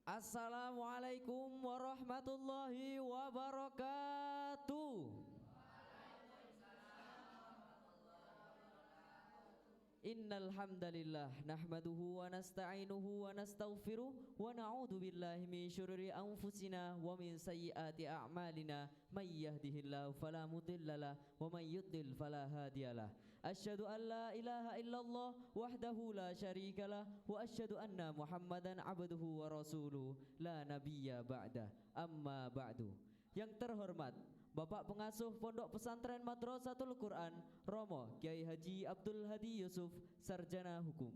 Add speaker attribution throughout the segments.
Speaker 1: Assalamualaikum warahmatullahi wabarakatuh. Innal hamdalillah nahmaduhu wa nasta'inuhu wa nastaghfiruh wa na'udzu billahi min syururi anfusina wa min sayyiati a'malina may yahdihillahu fala mudhillalah wa may yudlil fala hadiyalah. Asyhadu an la ilaha illallah wahdahu la syarikalah wa asyhadu anna Muhammadan abduhu wa rasuluh la nabiyya ba'da. Amma ba'du. Yang terhormat Bapak Pengasuh Pondok Pesantren Madrasatul Quran Romo Kiai Haji Abdul Hadi Yusuf Sarjana Hukum.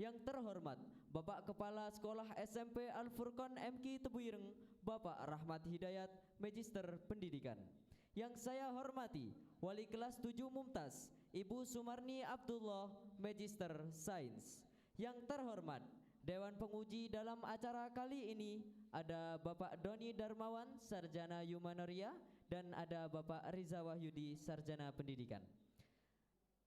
Speaker 1: Yang terhormat Bapak Kepala Sekolah SMP Al Furqan MK Tebuireng Bapak Rahmat Hidayat Magister Pendidikan. Yang saya hormati Wali Kelas 7 Mumtaz Ibu Sumarni Abdullah Magister Sains. Yang terhormat Dewan Penguji dalam acara kali ini ada Bapak Doni Darmawan Sarjana Humanoria dan ada Bapak Riza Wahyudi Sarjana Pendidikan.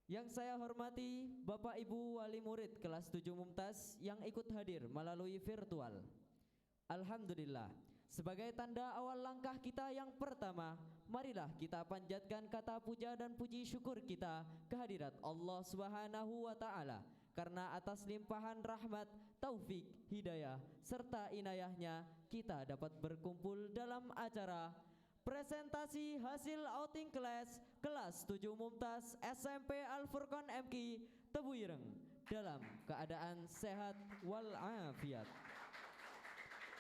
Speaker 1: Yang saya hormati Bapak Ibu Wali Murid kelas 7 Mumtaz yang ikut hadir melalui virtual. Alhamdulillah, sebagai tanda awal langkah kita yang pertama, marilah kita panjatkan kata puja dan puji syukur kita kehadirat Allah Subhanahu wa taala. Karena atas limpahan rahmat, taufik, hidayah, serta inayahnya kita dapat berkumpul dalam acara presentasi hasil outing kelas 7 Mumtaz SMP Al Furqan MK Tebuireng dalam keadaan sehat walafiat.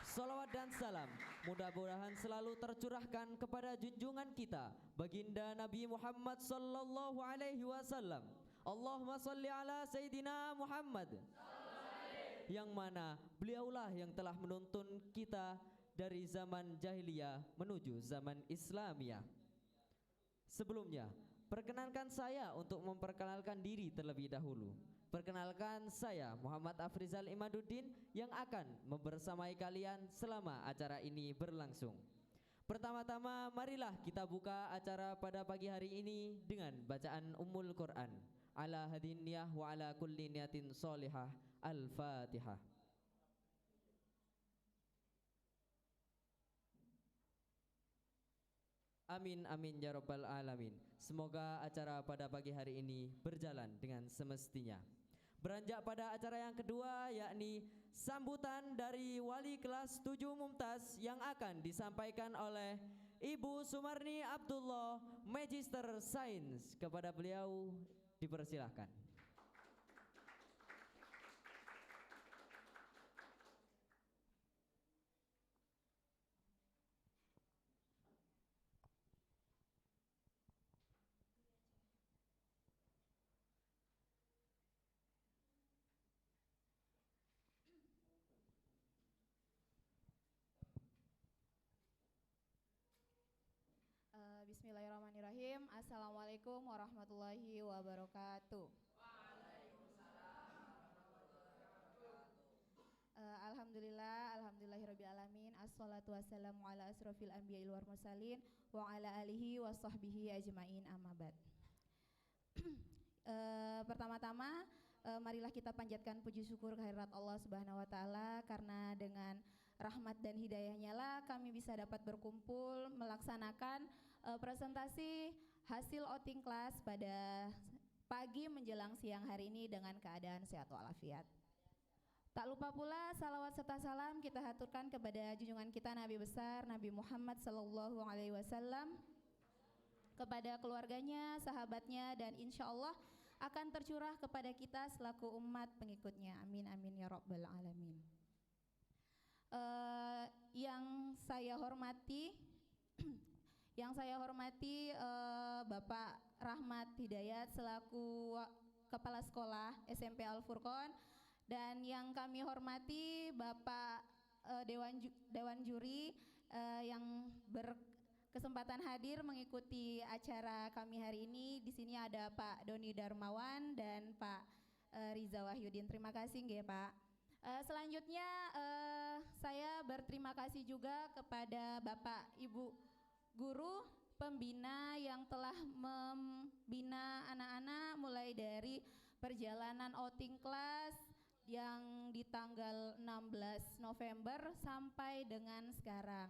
Speaker 1: Salawat dan salam mudah-mudahan selalu tercurahkan kepada junjungan kita baginda Nabi Muhammad sallallahu alaihi wasallam. Allahumma salli ala Sayyidina Muhammad, yang mana beliaulah yang telah menuntun kita dari zaman jahiliyah menuju zaman Islamiyah. Sebelumnya, perkenankan saya untuk memperkenalkan diri terlebih dahulu. Perkenalkan saya Muhammad Afrizal Imaduddin yang akan membersamai kalian selama acara ini berlangsung. Pertama-tama marilah kita buka acara pada pagi hari ini dengan bacaan Ummul Quran. Ala hadin niyah wa ala kulli niyatin solihah. Al-Fatihah. Amin amin ya rabbal alamin. Semoga acara pada pagi hari ini berjalan dengan semestinya. Beranjak pada acara yang kedua, yakni sambutan dari wali kelas 7 Mumtaz yang akan disampaikan oleh Ibu Sumarni Abdullah Magister Sains. Kepada beliau dipersilahkan.
Speaker 2: Bismillahirrahmanirrahim. Assalamualaikum warahmatullahi wabarakatuh. Alhamdulillahirabbil alamin. Assalatu wassalamu ala asrofil anbiya'il wal mursalin wa ala alihi wa sahbihi ajmain, amma ba'd. Pertama-tama marilah kita panjatkan puji syukur kehadirat Allah Subhanahu wa taala, karena dengan rahmat dan hidayahnya lah kami bisa dapat berkumpul melaksanakan presentasi hasil outing kelas pada pagi menjelang siang hari ini dengan keadaan sehat walafiat. Tak lupa pula salawat serta salam kita haturkan kepada junjungan kita Nabi besar Nabi Muhammad sallallahu alaihi wasallam, kepada keluarganya, sahabatnya, dan insya Allah akan tercurah kepada kita selaku umat pengikutnya. Amin amin ya rabbal alamin. Yang saya hormati Bapak Rahmat Hidayat selaku Kepala Sekolah SMP Al Furqan, dan yang kami hormati Bapak Dewan Juri yang berkesempatan hadir mengikuti acara kami hari ini. Di sini ada Pak Doni Darmawan dan Pak Riza Wahyudin. Terima kasih nggih Pak. Selanjutnya saya berterima kasih juga kepada Bapak Ibu guru pembina yang telah membina anak-anak mulai dari perjalanan outing kelas, yang di tanggal 16 November sampai dengan sekarang.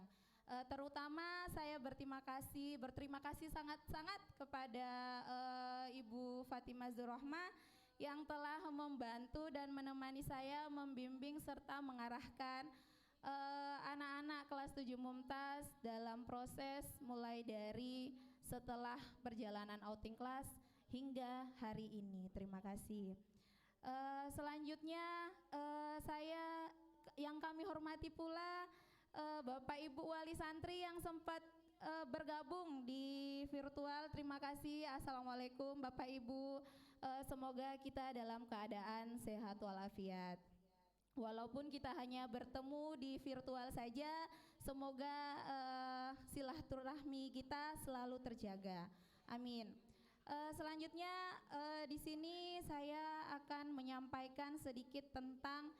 Speaker 2: Terutama saya berterima kasih sangat-sangat kepada Ibu Fatimah Zurohma yang telah membantu dan menemani saya, membimbing serta mengarahkan anak-anak kelas 7 Mumtaz dalam proses mulai dari setelah perjalanan outing kelas hingga hari ini. Terima kasih. Selanjutnya saya yang kami hormati pula Bapak Ibu Wali Santri yang sempat bergabung di virtual. Terima kasih. Assalamualaikum Bapak Ibu. Semoga kita dalam keadaan sehat walafiat. Walaupun kita hanya bertemu di virtual saja, semoga silaturahmi kita selalu terjaga. Amin. Selanjutnya di sini saya akan menyampaikan sedikit tentang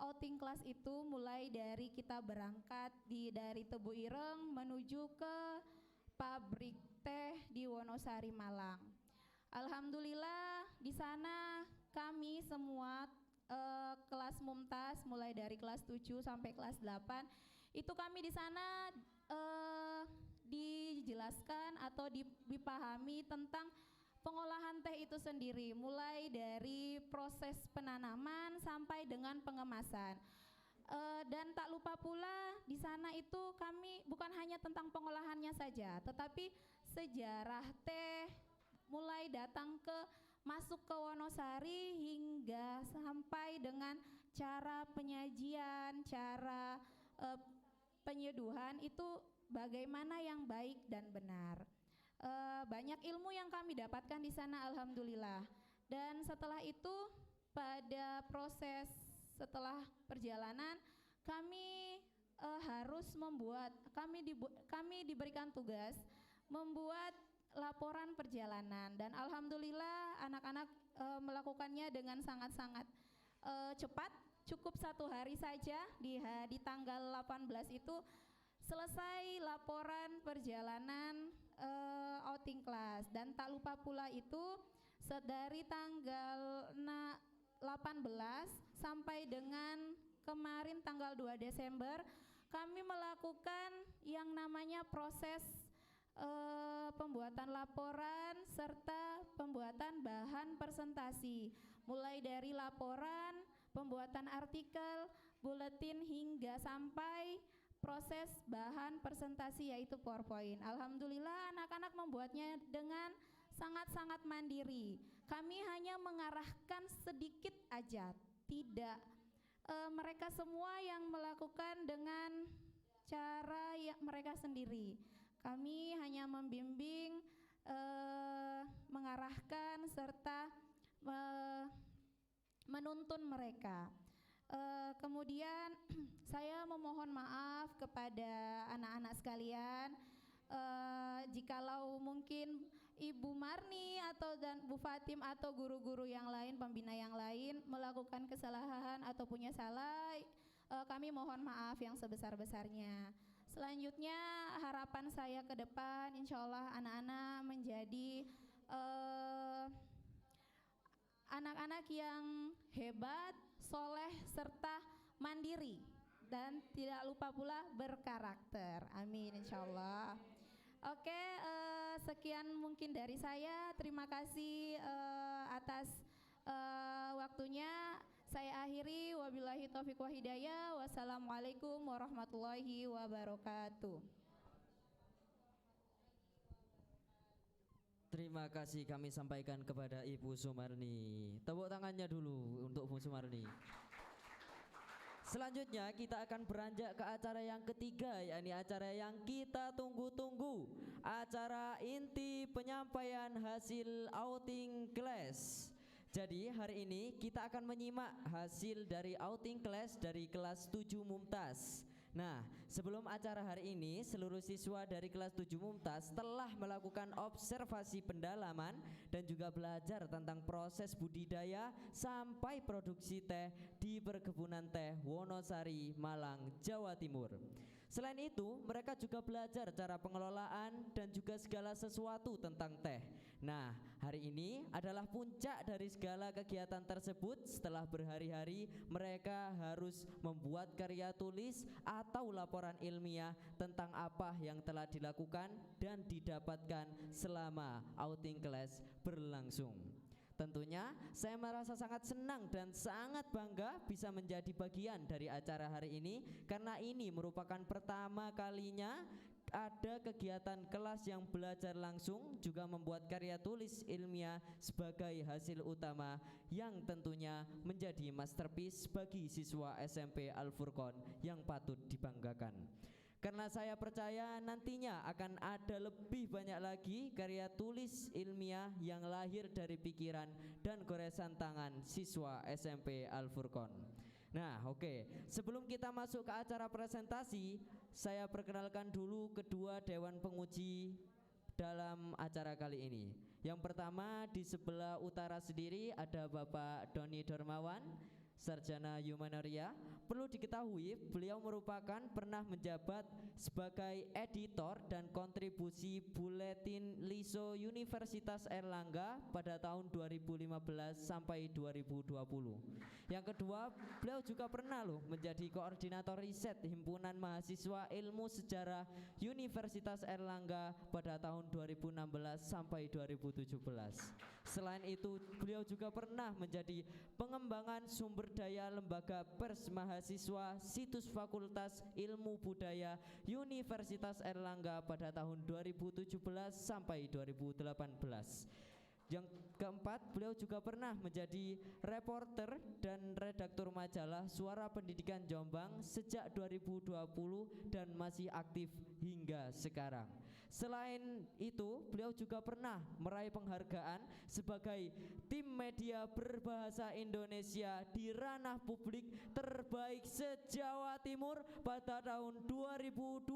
Speaker 2: outing kelas itu, mulai dari kita berangkat dari Tebu Ireng menuju ke pabrik teh di Wonosari, Malang. Alhamdulillah di sana kami semua kelas Mumtaz mulai dari kelas 7 sampai kelas 8 itu kami di sana dijelaskan atau dipahami tentang pengolahan teh itu sendiri, mulai dari proses penanaman sampai dengan pengemasan. Dan tak lupa pula di sana itu kami bukan hanya tentang pengolahannya saja, tetapi sejarah teh mulai datang masuk ke Wonosari hingga sampai dengan cara penyajian, cara penyeduhan itu bagaimana yang baik dan benar. Banyak ilmu yang kami dapatkan di sana, alhamdulillah. Dan setelah itu pada proses setelah perjalanan kami kami diberikan tugas membuat laporan perjalanan, dan alhamdulillah anak-anak melakukannya dengan sangat-sangat cepat. Cukup 1 hari saja di tanggal 18 itu selesai laporan perjalanan outing class. Dan tak lupa pula itu dari tanggal 18 sampai dengan kemarin tanggal 2 Desember kami melakukan yang namanya proses pembuatan laporan serta pembuatan bahan presentasi, mulai dari laporan, pembuatan artikel, buletin hingga sampai proses bahan presentasi yaitu PowerPoint. Alhamdulillah anak-anak membuatnya dengan sangat-sangat mandiri. Kami hanya mengarahkan sedikit aja, tidak mereka semua yang melakukan dengan cara mereka sendiri. Kami hanya membimbing, mengarahkan serta menuntun mereka. Kemudian saya memohon maaf kepada anak-anak sekalian jikalau mungkin Ibu Marni dan Bu Fatim atau guru-guru yang lain, pembina yang lain melakukan kesalahan atau punya salah, kami mohon maaf yang sebesar-besarnya. Selanjutnya harapan saya ke depan insya Allah anak-anak menjadi anak-anak yang hebat, soleh, serta mandiri, dan tidak lupa pula berkarakter. Amin insya Allah. Oke, sekian mungkin dari saya. Terima kasih atas waktunya. Saya akhiri, wabillahi taufiq wa hidayah. Wassalamualaikum warahmatullahi wabarakatuh.
Speaker 1: Terima kasih kami sampaikan kepada Ibu Sumarni. Tepuk tangannya dulu untuk Bu Sumarni. Selanjutnya kita akan beranjak ke acara yang ketiga, yakni acara yang kita tunggu-tunggu, acara inti penyampaian hasil outing class. Jadi hari ini kita akan menyimak hasil dari outing class dari kelas 7 Mumtaz. Nah, sebelum acara hari ini, seluruh siswa dari kelas 7 Mumtaz telah melakukan observasi pendalaman dan juga belajar tentang proses budidaya sampai produksi teh di perkebunan teh Wonosari, Malang, Jawa Timur. Selain itu, mereka juga belajar cara pengelolaan dan juga segala sesuatu tentang teh. Nah, hari ini adalah puncak dari segala kegiatan tersebut. Setelah berhari-hari mereka harus membuat karya tulis atau laporan ilmiah tentang apa yang telah dilakukan dan didapatkan selama outing class berlangsung. Tentunya saya merasa sangat senang dan sangat bangga bisa menjadi bagian dari acara hari ini, karena ini merupakan pertama kalinya ada kegiatan kelas yang belajar langsung juga membuat karya tulis ilmiah sebagai hasil utama yang tentunya menjadi masterpiece bagi siswa SMP Al Furqon yang patut dibanggakan. Karena saya percaya nantinya akan ada lebih banyak lagi karya tulis ilmiah yang lahir dari pikiran dan goresan tangan siswa SMP Al Furqon. Nah, oke. Sebelum kita masuk ke acara presentasi, saya perkenalkan dulu kedua dewan penguji dalam acara kali ini. Yang pertama di sebelah utara sendiri ada Bapak Doni Darmawan, sarjana Humaniora. Perlu diketahui beliau merupakan pernah menjabat sebagai editor dan kontribusi Buletin Liso Universitas Airlangga pada tahun 2015 sampai 2020. Yang kedua, beliau juga pernah menjadi koordinator riset Himpunan Mahasiswa Ilmu Sejarah Universitas Airlangga pada tahun 2016 sampai 2017. Selain itu, beliau juga pernah menjadi pengembangan sumber daya lembaga pers mahasiswa situs Fakultas Ilmu Budaya Universitas Airlangga pada tahun 2017 sampai 2018. Yang keempat, beliau juga pernah menjadi reporter dan redaktur majalah Suara Pendidikan Jombang sejak 2020 dan masih aktif hingga sekarang. Selain itu, beliau juga pernah meraih penghargaan sebagai tim media berbahasa Indonesia di ranah publik terbaik se-Jawa Timur pada tahun 2020.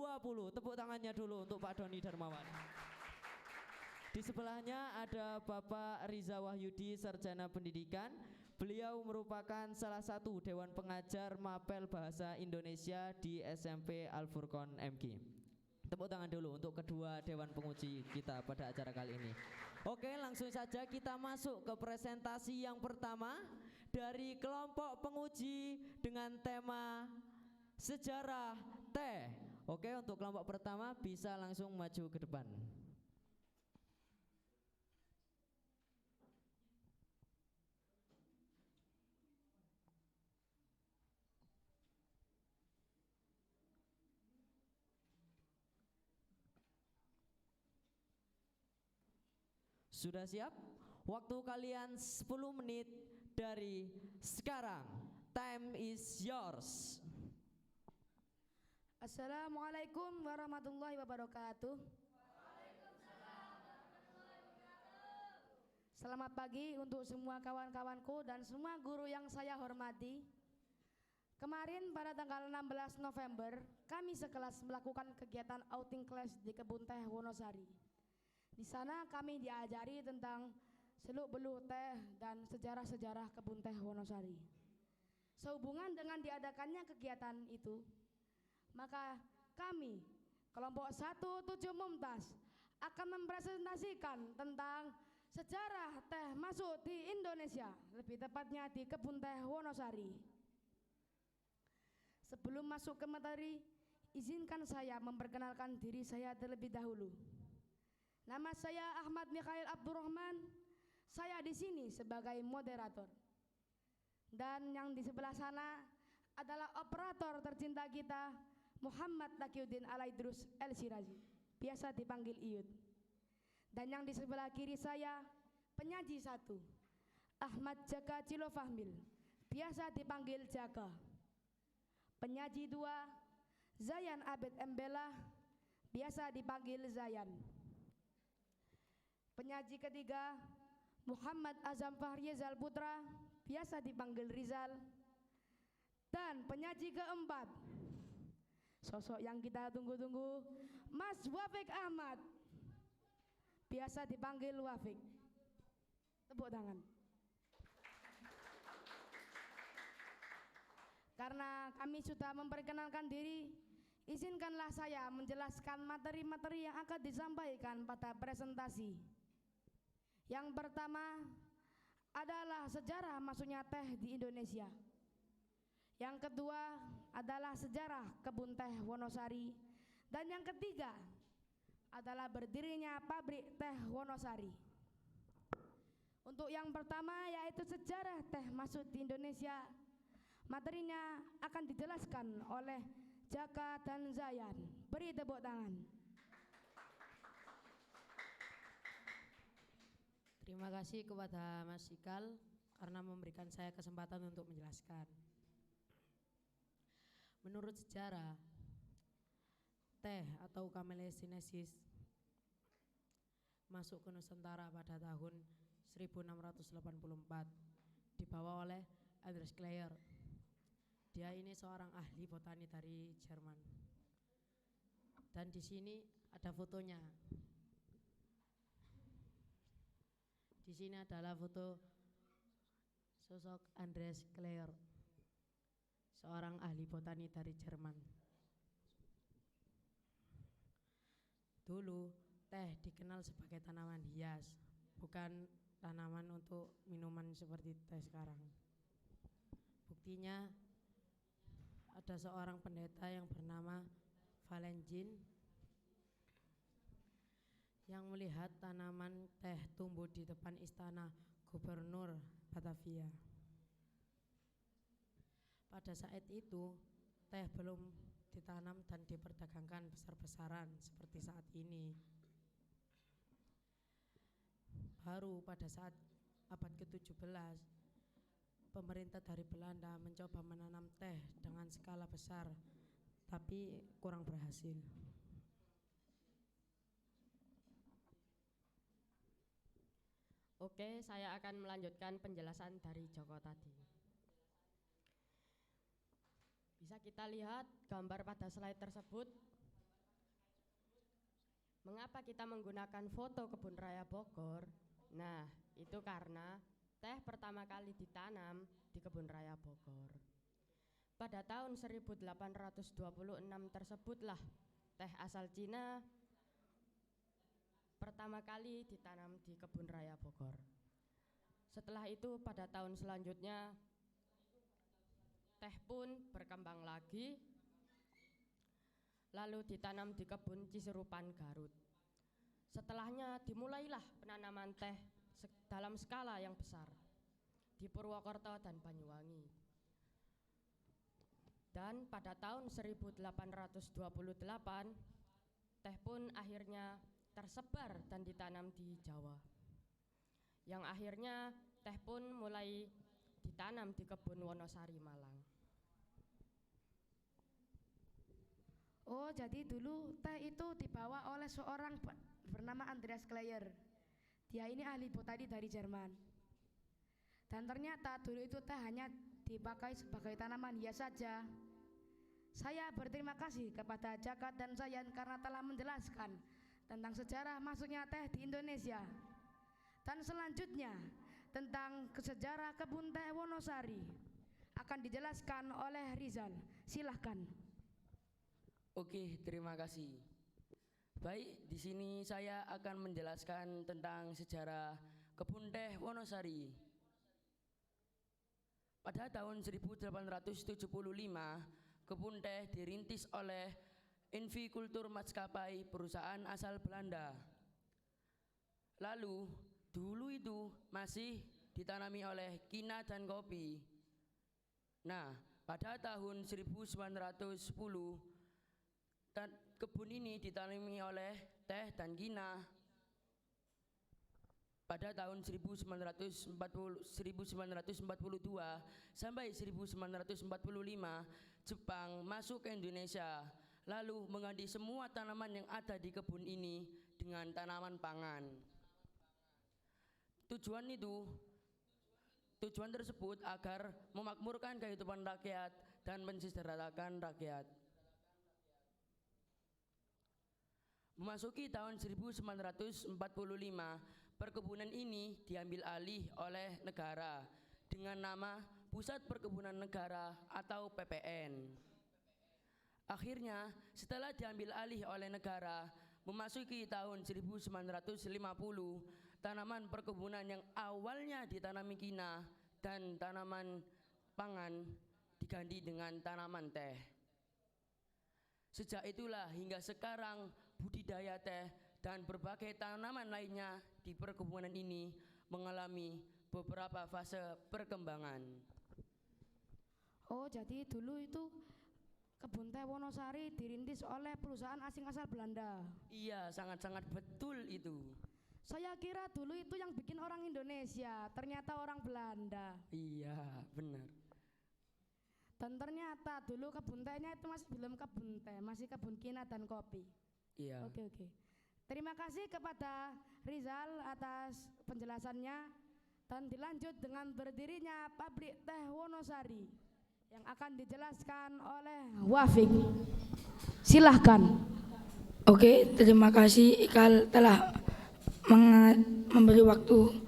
Speaker 1: Tepuk tangannya dulu untuk Pak Doni Darmawan. Di sebelahnya ada Bapak Riza Wahyudi, sarjana pendidikan. Beliau merupakan salah satu dewan pengajar mapel bahasa Indonesia di SMP Al Furqon MG. Tepuk tangan dulu untuk kedua dewan penguji kita pada acara kali ini. Oke, langsung saja kita masuk ke presentasi yang pertama dari kelompok penguji dengan tema sejarah teh. Oke, untuk kelompok pertama bisa langsung maju ke depan. Sudah siap? Waktu kalian 10 menit dari sekarang. Time is yours.
Speaker 3: Assalamualaikum warahmatullahi wabarakatuh. Selamat pagi untuk semua kawan-kawanku dan semua guru yang saya hormati. Kemarin pada tanggal 16 November, kami sekelas melakukan kegiatan outing class di Kebun Teh Wonosari. Di sana kami diajari tentang seluk-beluk teh dan sejarah-sejarah Kebun Teh Wonosari. Sehubungan dengan diadakannya kegiatan itu, maka kami, kelompok 17 Mumtaz, akan mempresentasikan tentang sejarah teh masuk di Indonesia, lebih tepatnya di Kebun Teh Wonosari. Sebelum masuk ke materi, izinkan saya memperkenalkan diri saya terlebih dahulu. Nama saya Ahmad Mikhail Abdurrahman. Saya di sini sebagai moderator. Dan yang di sebelah sana adalah operator tercinta kita, Muhammad Taqiyuddin Alaidrus El Sirazi, biasa dipanggil Iyut. Dan yang di sebelah kiri saya, penyaji satu, Ahmad Jaka Cilofahmil, biasa dipanggil Jaka. Penyaji dua, Zayan Abed Embela, biasa dipanggil Zayan. Penyaji ketiga, Muhammad Azam Fahrizal Putra, biasa dipanggil Rizal. Dan penyaji keempat, sosok yang kita tunggu-tunggu, Mas Wafik Ahmad, biasa dipanggil Wafik. Tepuk tangan. Karena kami sudah memperkenalkan diri, Izinkanlah saya menjelaskan materi-materi yang akan disampaikan pada presentasi. Yang pertama adalah sejarah masuknya teh di Indonesia. Yang kedua adalah sejarah kebun teh Wonosari. Dan yang ketiga adalah berdirinya pabrik teh Wonosari. Untuk yang pertama yaitu sejarah teh masuk di Indonesia, materinya akan dijelaskan oleh Jaka dan Zayan. Beri tepuk tangan.
Speaker 4: Terima kasih kepada Mas Ikal karena memberikan saya kesempatan untuk menjelaskan. Menurut sejarah, teh atau Camellia sinensis masuk ke Nusantara pada tahun 1684 dibawa oleh Andreas Kleyer. Dia ini seorang ahli botani dari Jerman. Dan di sini ada fotonya. Di sini adalah foto sosok Andreas Kleyer, seorang ahli botani dari Jerman. Dulu teh dikenal sebagai tanaman hias, bukan tanaman untuk minuman seperti teh sekarang. Buktinya ada seorang pendeta yang bernama Valentin yang melihat tanaman teh tumbuh di depan istana Gubernur Batavia. Pada saat itu teh belum ditanam dan diperdagangkan besar-besaran seperti saat ini. Baru pada saat abad ke-17 pemerintah dari Belanda mencoba menanam teh dengan skala besar, tapi kurang berhasil.
Speaker 5: Oke, saya akan melanjutkan penjelasan dari Joko tadi. Bisa kita lihat gambar pada slide tersebut. Mengapa kita menggunakan foto kebun raya Bogor? Nah, itu karena teh pertama kali ditanam di kebun raya Bogor. Pada tahun 1826 tersebutlah teh asal Cina pertama kali ditanam di kebun raya Bogor. Setelah itu pada tahun selanjutnya teh pun berkembang lagi, lalu ditanam di kebun Ciserupan, Garut. Setelahnya dimulailah penanaman teh dalam skala yang besar di Purwokerto dan Banyuwangi. Dan pada tahun 1828 teh pun akhirnya tersebar dan ditanam di Jawa. Yang akhirnya teh pun mulai ditanam di kebun Wonosari, Malang.
Speaker 3: Oh, jadi dulu teh itu dibawa oleh seorang bernama Andreas Kleyer. Dia ini ahli botani dari Jerman. Dan ternyata dulu itu teh hanya dipakai sebagai tanaman hias saja. Saya berterima kasih kepada Jaka dan Zayan karena telah menjelaskan tentang sejarah masuknya teh di Indonesia. Dan selanjutnya tentang sejarah kebun teh Wonosari akan dijelaskan oleh Rizal. Silahkan.
Speaker 6: Oke, terima kasih. Baik, di sini saya akan menjelaskan tentang sejarah kebun teh Wonosari. Pada tahun 1875, kebun teh dirintis oleh Invicultur Maatskappij, perusahaan asal Belanda. Lalu, dulu itu masih ditanami oleh kina dan kopi. Nah, pada tahun 1910, kebun ini ditanami oleh teh dan kina. Pada tahun 1942 sampai 1945, Jepang masuk ke Indonesia, lalu mengganti semua tanaman yang ada di kebun ini dengan tanaman pangan. Tujuan tersebut agar memakmurkan kehidupan rakyat dan mensejahterakan rakyat. Memasuki tahun 1945, perkebunan ini diambil alih oleh negara dengan nama Pusat Perkebunan Negara atau PPN. Akhirnya setelah diambil alih oleh negara, memasuki tahun 1950, tanaman perkebunan yang awalnya ditanami kina dan tanaman pangan diganti dengan tanaman teh. Sejak itulah hingga sekarang budidaya teh dan berbagai tanaman lainnya di perkebunan ini mengalami beberapa fase perkembangan.
Speaker 3: Oh, jadi dulu itu kebun teh Wonosari dirintis oleh perusahaan asing asal Belanda.
Speaker 6: Iya, sangat-sangat betul itu.
Speaker 3: Saya kira dulu itu yang bikin orang Indonesia, ternyata orang Belanda.
Speaker 6: Iya, benar.
Speaker 3: Dan ternyata dulu kebun tehnya itu masih belum kebun teh, masih kebun kina dan kopi.
Speaker 6: Iya.
Speaker 3: Oke. Terima kasih kepada Rizal atas penjelasannya, dan dilanjut dengan berdirinya pabrik teh Wonosari yang akan dijelaskan oleh Wafik. Silahkan.
Speaker 7: Oke, terima kasih Ikal telah memberi waktu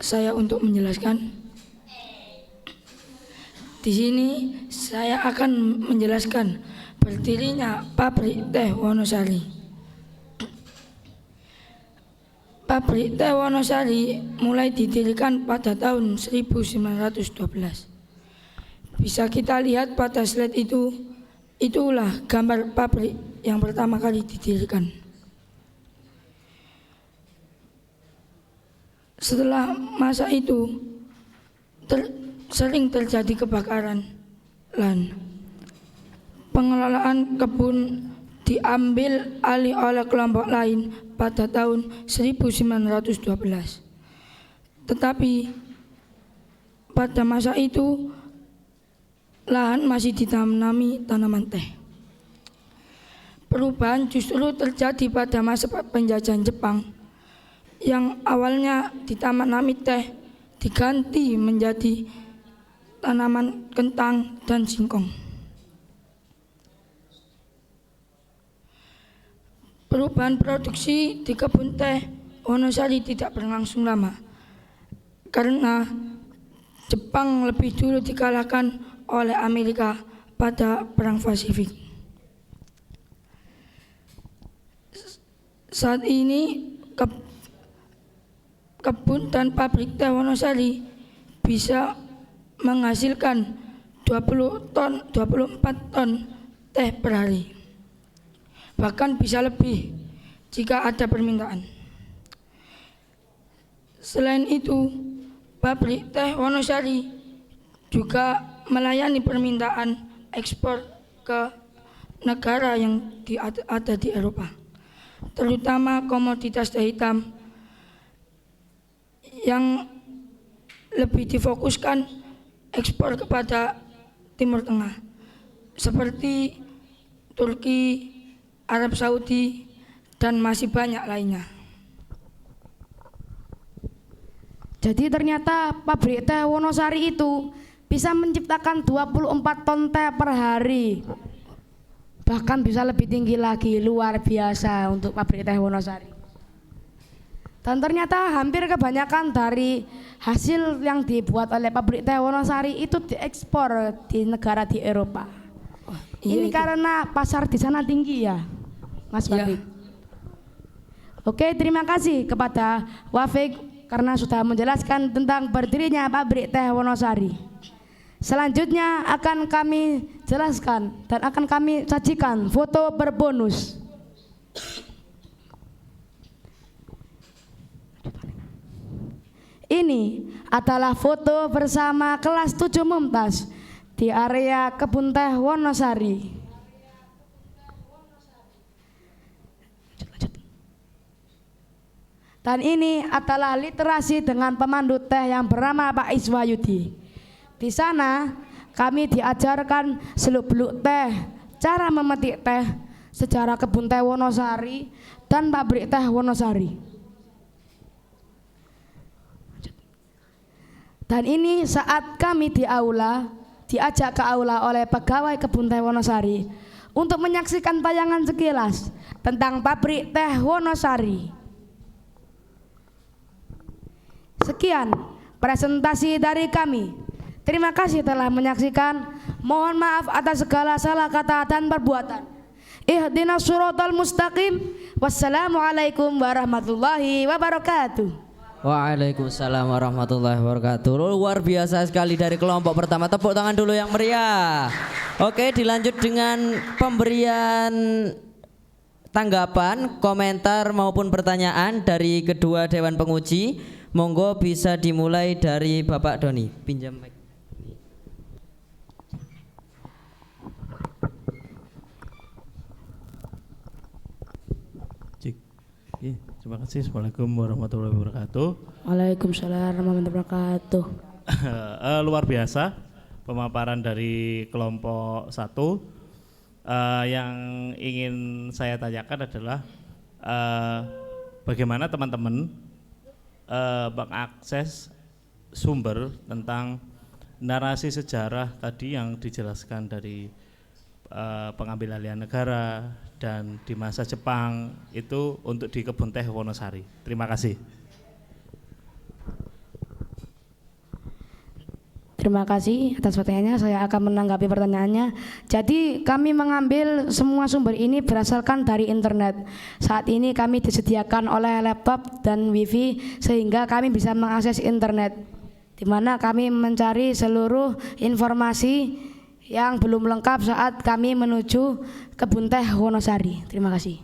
Speaker 7: saya untuk menjelaskan. Di sini saya akan menjelaskan berdirinya pabrik teh Wonosari. Pabrik teh Wonosari mulai didirikan pada tahun 1912. Bisa kita lihat pada slide itu, itulah gambar pabrik yang pertama kali didirikan. Setelah masa itu sering terjadi kebakaran lahan. Pengelolaan kebun diambil alih oleh kelompok lain pada tahun 1912. Tetapi pada masa itu lahan masih ditanami tanaman teh. Perubahan justru terjadi pada masa penjajahan Jepang, yang awalnya ditanami teh diganti menjadi tanaman kentang dan singkong. Perubahan produksi di kebun teh Wonosari tidak berlangsung lama, karena Jepang lebih dulu dikalahkan oleh Amerika pada Perang Pasifik. Saat ini kebun dan pabrik teh Wonosari bisa menghasilkan 24 ton teh per hari. Bahkan bisa lebih jika ada permintaan. Selain itu, pabrik teh Wonosari juga melayani permintaan ekspor ke negara yang ada di Eropa, terutama komoditas teh hitam yang lebih difokuskan ekspor kepada Timur Tengah seperti Turki, Arab Saudi, dan masih banyak lainnya.
Speaker 3: Jadi ternyata pabrik teh Wonosari itu bisa menciptakan 24 ton teh per hari. Bahkan bisa lebih tinggi lagi, luar biasa untuk pabrik teh Wonosari. Dan ternyata hampir kebanyakan dari hasil yang dibuat oleh pabrik teh Wonosari itu diekspor di negara di Eropa. Ini karena pasar di sana tinggi ya, Mas Wafik. Oke, terima kasih kepada Wafik karena sudah menjelaskan tentang berdirinya pabrik teh Wonosari. Selanjutnya akan kami jelaskan dan akan kami sajikan foto berbonus. Ini adalah foto bersama kelas 7 Mumtaz di area kebun teh Wonosari. Dan ini adalah literasi dengan pemandu teh yang bernama Pak Iswayudi. Di sana kami diajarkan seluk-beluk teh, cara memetik teh, sejarah kebun teh Wonosari dan pabrik teh Wonosari. Dan ini saat kami di aula, diajak ke aula oleh pegawai kebun teh Wonosari untuk menyaksikan tayangan sekilas tentang pabrik teh Wonosari. Sekian presentasi dari kami. Terima kasih telah menyaksikan. Mohon maaf atas segala salah kata dan perbuatan. Ihdinas shiratal mustaqim. Wassalamualaikum warahmatullahi wabarakatuh.
Speaker 1: Waalaikumsalam warahmatullahi wabarakatuh. Luar biasa sekali dari kelompok pertama. Tepuk tangan dulu yang meriah. Oke, dilanjut dengan pemberian tanggapan, komentar maupun pertanyaan dari kedua dewan penguji. Monggo bisa dimulai dari Bapak Doni. Pinjam mic.
Speaker 8: Terima kasih. Assalamualaikum warahmatullahi wabarakatuh.
Speaker 3: Waalaikumsalam warahmatullahi wabarakatuh.
Speaker 8: Luar biasa pemaparan dari kelompok 1. Yang ingin saya tanyakan adalah bagaimana teman-teman mengakses sumber tentang narasi sejarah tadi yang dijelaskan dari pengambil alihan negara dan di masa Jepang itu untuk di Kebun Teh Wonosari. Terima kasih.
Speaker 3: Terima kasih atas pertanyaannya. Saya akan menanggapi pertanyaannya. Jadi kami mengambil semua sumber ini berdasarkan dari internet. Saat ini kami disediakan oleh laptop dan wifi sehingga kami bisa mengakses internet, di mana kami mencari seluruh informasi yang belum lengkap saat kami menuju Kebun Teh Wonosari. Terima kasih.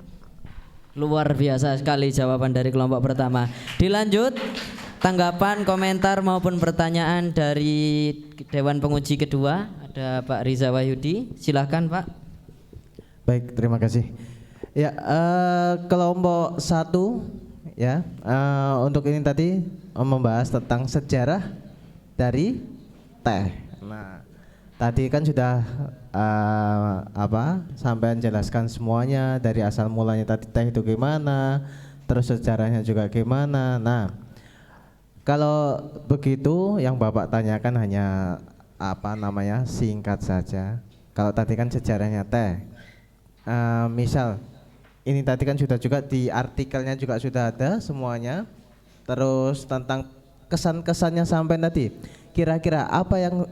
Speaker 1: Luar biasa sekali jawaban dari kelompok pertama. Dilanjut tanggapan, komentar maupun pertanyaan dari dewan penguji kedua. Ada Pak Riza Wahyudi. Silahkan Pak.
Speaker 9: Baik, terima kasih. Ya, kelompok 1 ya, untuk ini tadi membahas tentang sejarah dari teh. Nah, tadi kan sudah sampean jelaskan semuanya dari asal mulanya tadi teh itu gimana, terus sejarahnya juga gimana. Nah, kalau begitu yang Bapak tanyakan hanya singkat saja. Kalau tadi kan sejarahnya teh, misal ini tadi kan sudah juga di artikelnya juga sudah ada semuanya. Terus tentang kesan-kesannya sampai tadi, kira-kira apa yang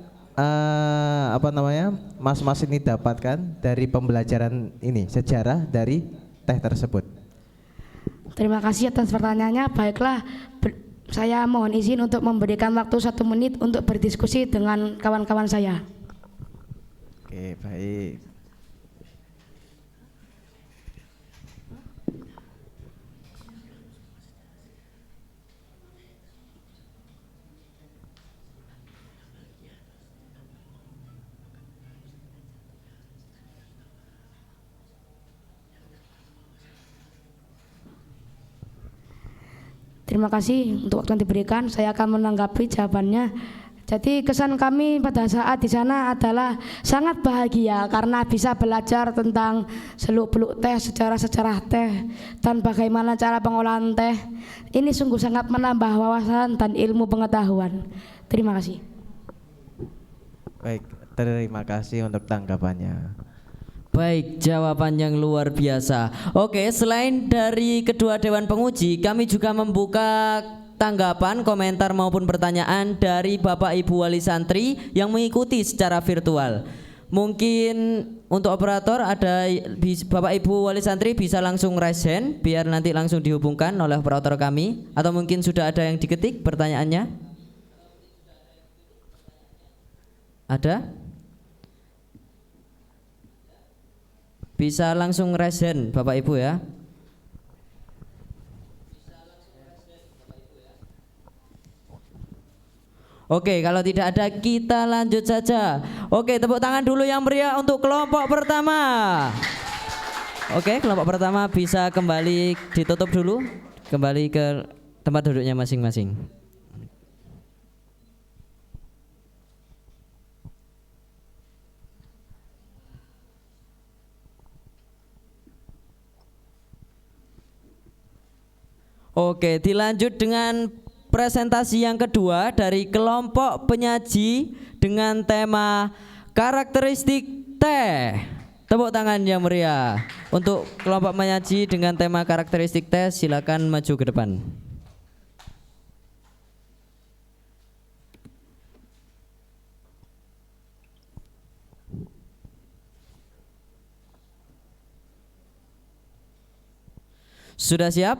Speaker 9: mas-mas ini dapatkan dari pembelajaran ini sejarah dari teh tersebut?
Speaker 3: Terima kasih atas pertanyaannya. Baiklah, saya mohon izin untuk memberikan waktu 1 menit untuk berdiskusi dengan kawan-kawan saya.
Speaker 9: Oke, baik.
Speaker 3: Terima kasih untuk waktu yang diberikan. Saya akan menanggapi jawabannya. Jadi kesan kami pada saat di sana adalah sangat bahagia karena bisa belajar tentang seluk-beluk teh, sejarah-sejarah teh, dan bagaimana cara pengolahan teh. Ini sungguh sangat menambah wawasan dan ilmu pengetahuan. Terima kasih.
Speaker 9: Baik, terima kasih untuk tanggapannya.
Speaker 1: Baik, jawaban yang luar biasa. Oke, selain dari kedua dewan penguji, kami juga membuka tanggapan, komentar maupun pertanyaan dari Bapak Ibu Wali Santri yang mengikuti secara virtual. Mungkin untuk operator ada Bapak Ibu Wali Santri bisa langsung raise hand biar nanti langsung dihubungkan oleh operator kami, atau mungkin sudah ada yang diketik pertanyaannya? Ada? Bisa langsung raise hand Bapak Ibu ya. Oke, kalau tidak ada kita lanjut saja. Oke, tepuk tangan dulu yang meriah untuk kelompok pertama. Oke, kelompok pertama bisa kembali ditutup dulu, kembali ke tempat duduknya masing-masing. Oke, dilanjut dengan presentasi yang kedua dari kelompok penyaji dengan tema karakteristik teh. Tepuk tangan yang meriah untuk kelompok penyaji dengan tema karakteristik teh. Silakan maju ke depan. Sudah siap?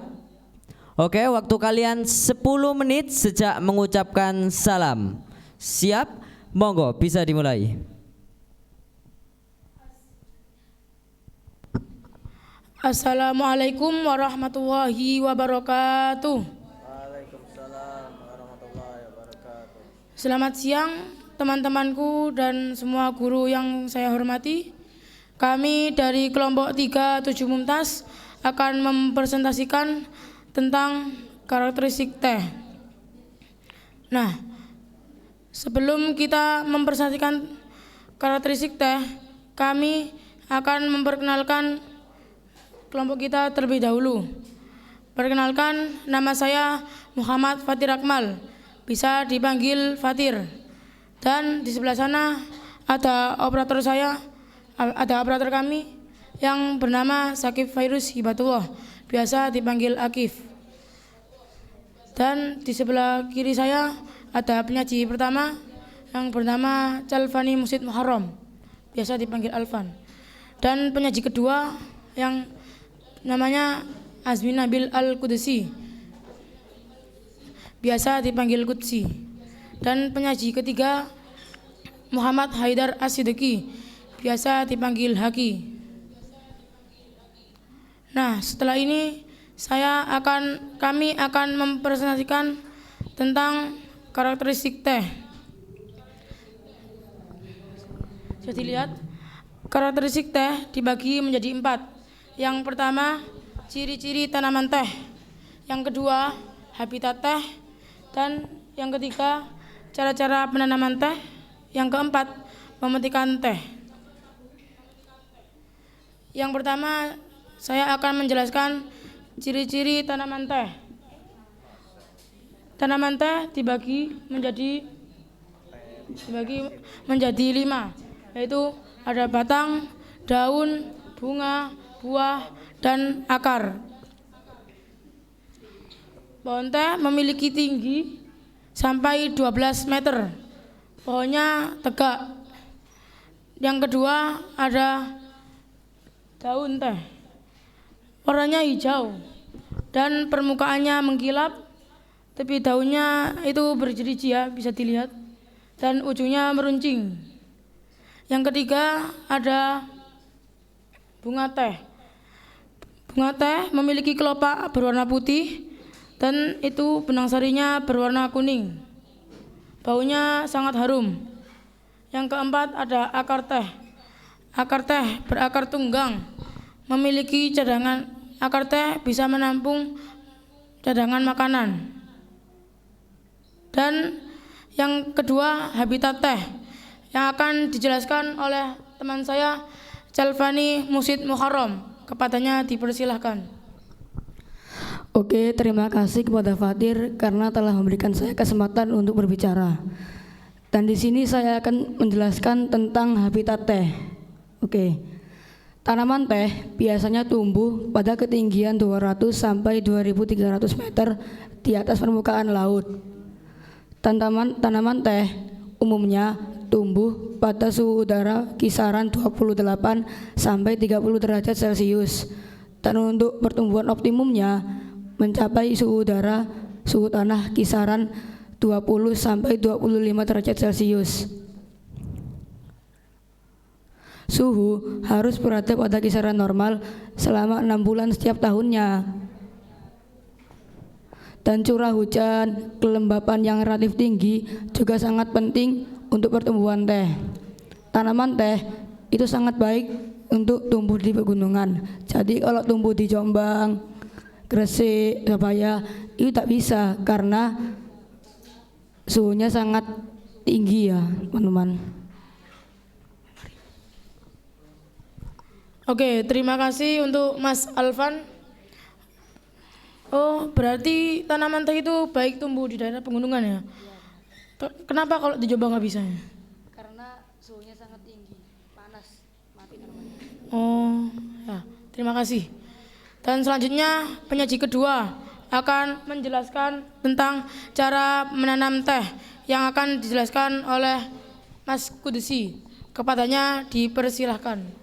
Speaker 1: Oke, waktu kalian 10 menit sejak mengucapkan salam. Siap? Monggo, bisa dimulai.
Speaker 7: Assalamualaikum warahmatullahi wabarakatuh.
Speaker 9: Waalaikumsalam warahmatullahi wabarakatuh.
Speaker 7: Selamat siang teman-temanku dan semua guru yang saya hormati. Kami dari kelompok 37 Mumtaz akan mempresentasikan tentang karakteristik teh. Nah, sebelum kita mempresentasikan karakteristik teh, kami akan memperkenalkan kelompok kita terlebih dahulu. Perkenalkan, nama saya Muhammad Fatir Akmal, bisa dipanggil Fatir. Dan di sebelah sana ada operator kami yang bernama Sakif Fairuz Hibatullah, biasa dipanggil Akif. Dan di sebelah kiri saya ada penyaji pertama yang bernama Calvani Musid Muharram, biasa dipanggil Alvan. Dan penyaji kedua yang namanya Azmi Nabil Al-Qudsi, biasa dipanggil Qudsi. Dan penyaji ketiga Muhammad Haidar As-Siddiqi, biasa dipanggil Haki. Nah, setelah ini kami akan mempresentasikan tentang karakteristik teh. Bisa dilihat, karakteristik teh dibagi menjadi 4. Yang pertama, ciri-ciri tanaman teh. Yang kedua, habitat teh. Dan yang ketiga, cara-cara penanaman teh. Yang keempat, pemetikan teh. Yang pertama, saya akan menjelaskan ciri-ciri tanaman teh. Tanaman teh dibagi menjadi 5, yaitu ada batang, daun, bunga, buah, dan akar. Pohon teh memiliki tinggi sampai 12 meter. Pohonnya tegak. Yang kedua ada daun teh. Warnanya hijau dan permukaannya mengkilap, tapi daunnya itu berjeriji ya, bisa dilihat, dan ujungnya meruncing. Yang ketiga ada bunga teh. Bunga teh memiliki kelopak berwarna putih dan itu benang sarinya berwarna kuning. Baunya sangat harum. Yang keempat ada akar teh. Akar teh berakar tunggang, memiliki cadangan. Akar teh bisa menampung cadangan makanan. Dan yang kedua habitat teh, yang akan dijelaskan oleh teman saya Calvani Musid Muharram. Kepadanya dipersilahkan.
Speaker 10: Oke, terima kasih kepada Fatir karena telah memberikan saya kesempatan untuk berbicara. Dan di sini saya akan menjelaskan tentang habitat teh. Oke. Tanaman teh biasanya tumbuh pada ketinggian 200 sampai 2300 meter di atas permukaan laut. Tanaman teh umumnya tumbuh pada suhu udara kisaran 28 sampai 30 derajat Celcius. Dan untuk pertumbuhan optimumnya mencapai suhu tanah kisaran 20 sampai 25 derajat Celcius. Suhu harus berada pada kisaran normal selama 6 bulan setiap tahunnya. Dan curah hujan, kelembapan yang relatif tinggi juga sangat penting untuk pertumbuhan teh. Tanaman teh itu sangat baik untuk tumbuh di pegunungan. Jadi kalau tumbuh di Jombang, Gresik, Surabaya itu tak bisa karena suhunya sangat tinggi ya, teman-teman.
Speaker 7: Oke, terima kasih untuk Mas Alvan. Oh, berarti tanaman teh itu baik tumbuh di daerah pegunungan ya? Kenapa kalau di Jombang nggak bisa?
Speaker 10: Karena suhunya sangat tinggi, panas, mati tanamannya.
Speaker 7: Oh, ya, terima kasih. Dan selanjutnya penyaji kedua akan menjelaskan tentang cara menanam teh yang akan dijelaskan oleh Mas Qudsi. Kepadanya dipersilahkan.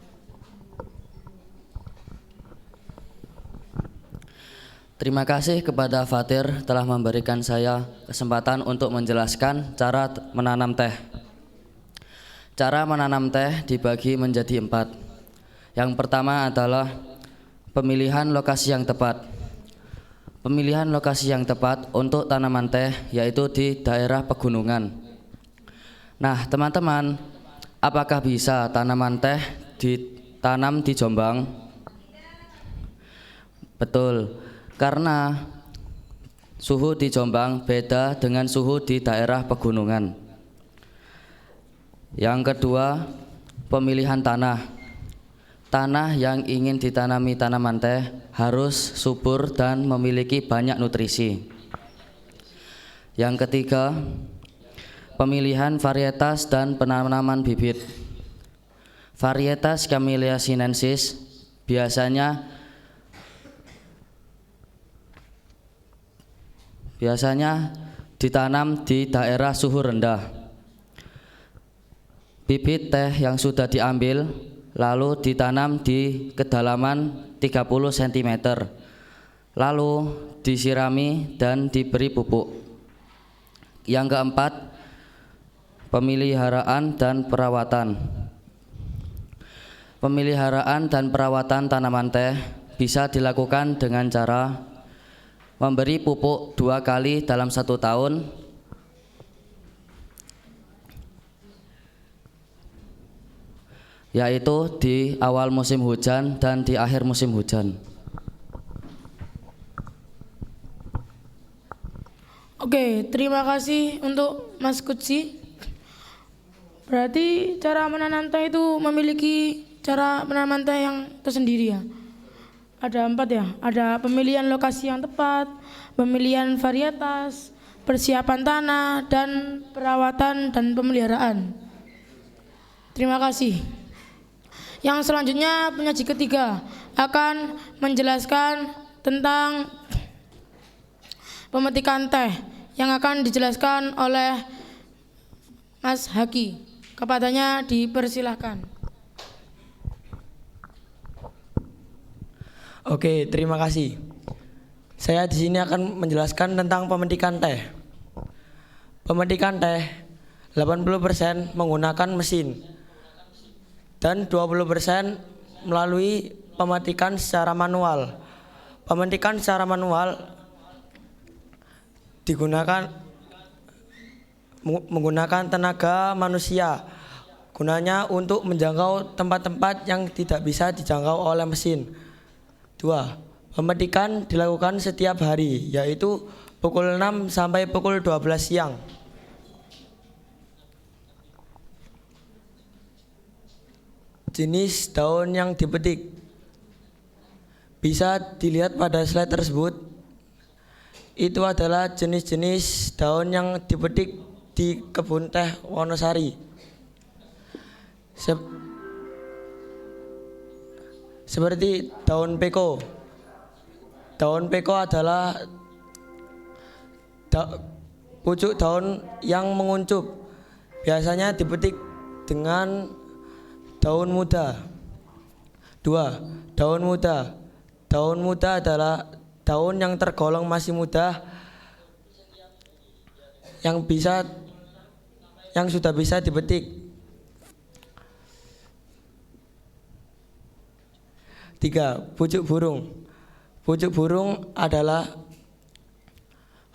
Speaker 6: Terima kasih kepada Fatir telah memberikan saya kesempatan untuk menjelaskan cara menanam teh. Cara menanam teh dibagi menjadi 4. Yang pertama adalah pemilihan lokasi yang tepat. Pemilihan lokasi yang tepat untuk tanaman teh yaitu di daerah pegunungan. Nah, teman-teman, apakah bisa tanaman teh ditanam di Jombang? Betul, karena suhu di Jombang beda dengan suhu di daerah pegunungan. Yang kedua, pemilihan tanah. Tanah yang ingin ditanami tanaman teh harus subur dan memiliki banyak nutrisi. Yang ketiga, pemilihan varietas dan penanaman bibit. Varietas Camellia sinensis biasanya ditanam di daerah suhu rendah. Bibit teh yang sudah diambil lalu ditanam di kedalaman 30 cm, lalu disirami dan diberi pupuk. Yang keempat, pemeliharaan dan perawatan. Pemeliharaan dan perawatan tanaman teh bisa dilakukan dengan cara memberi pupuk 2 kali dalam 1 tahun, yaitu di awal musim hujan dan di akhir musim hujan.
Speaker 7: Oke, terima kasih untuk Mas Kutsi. Berarti cara menanam teh itu memiliki cara penanaman teh yang tersendiri ya. Ada 4 ya, ada pemilihan lokasi yang tepat, pemilihan varietas, persiapan tanah, dan perawatan dan pemeliharaan. Terima kasih. Yang selanjutnya penyaji ketiga akan menjelaskan tentang pemetikan teh yang akan dijelaskan oleh Mas Haki. Kepadanya dipersilahkan.
Speaker 11: Oke, terima kasih. Saya di sini akan menjelaskan tentang pemetikan teh. Pemetikan teh 80% menggunakan mesin dan 20% melalui pemetikan secara manual. Pemetikan secara manual menggunakan tenaga manusia, gunanya untuk menjangkau tempat-tempat yang tidak bisa dijangkau oleh mesin. 2. Pemetikan dilakukan setiap hari, yaitu pukul 6 sampai pukul 12 siang. Jenis daun yang dipetik bisa dilihat pada slide tersebut. Itu adalah jenis-jenis daun yang dipetik di kebun teh Wonosari. Seperti daun peko. Daun peko adalah pucuk daun yang menguncup. Biasanya dipetik dengan daun muda. 2. Daun muda. Daun muda adalah daun yang tergolong masih muda yang sudah bisa dipetik. 3. Pucuk burung. Pucuk burung adalah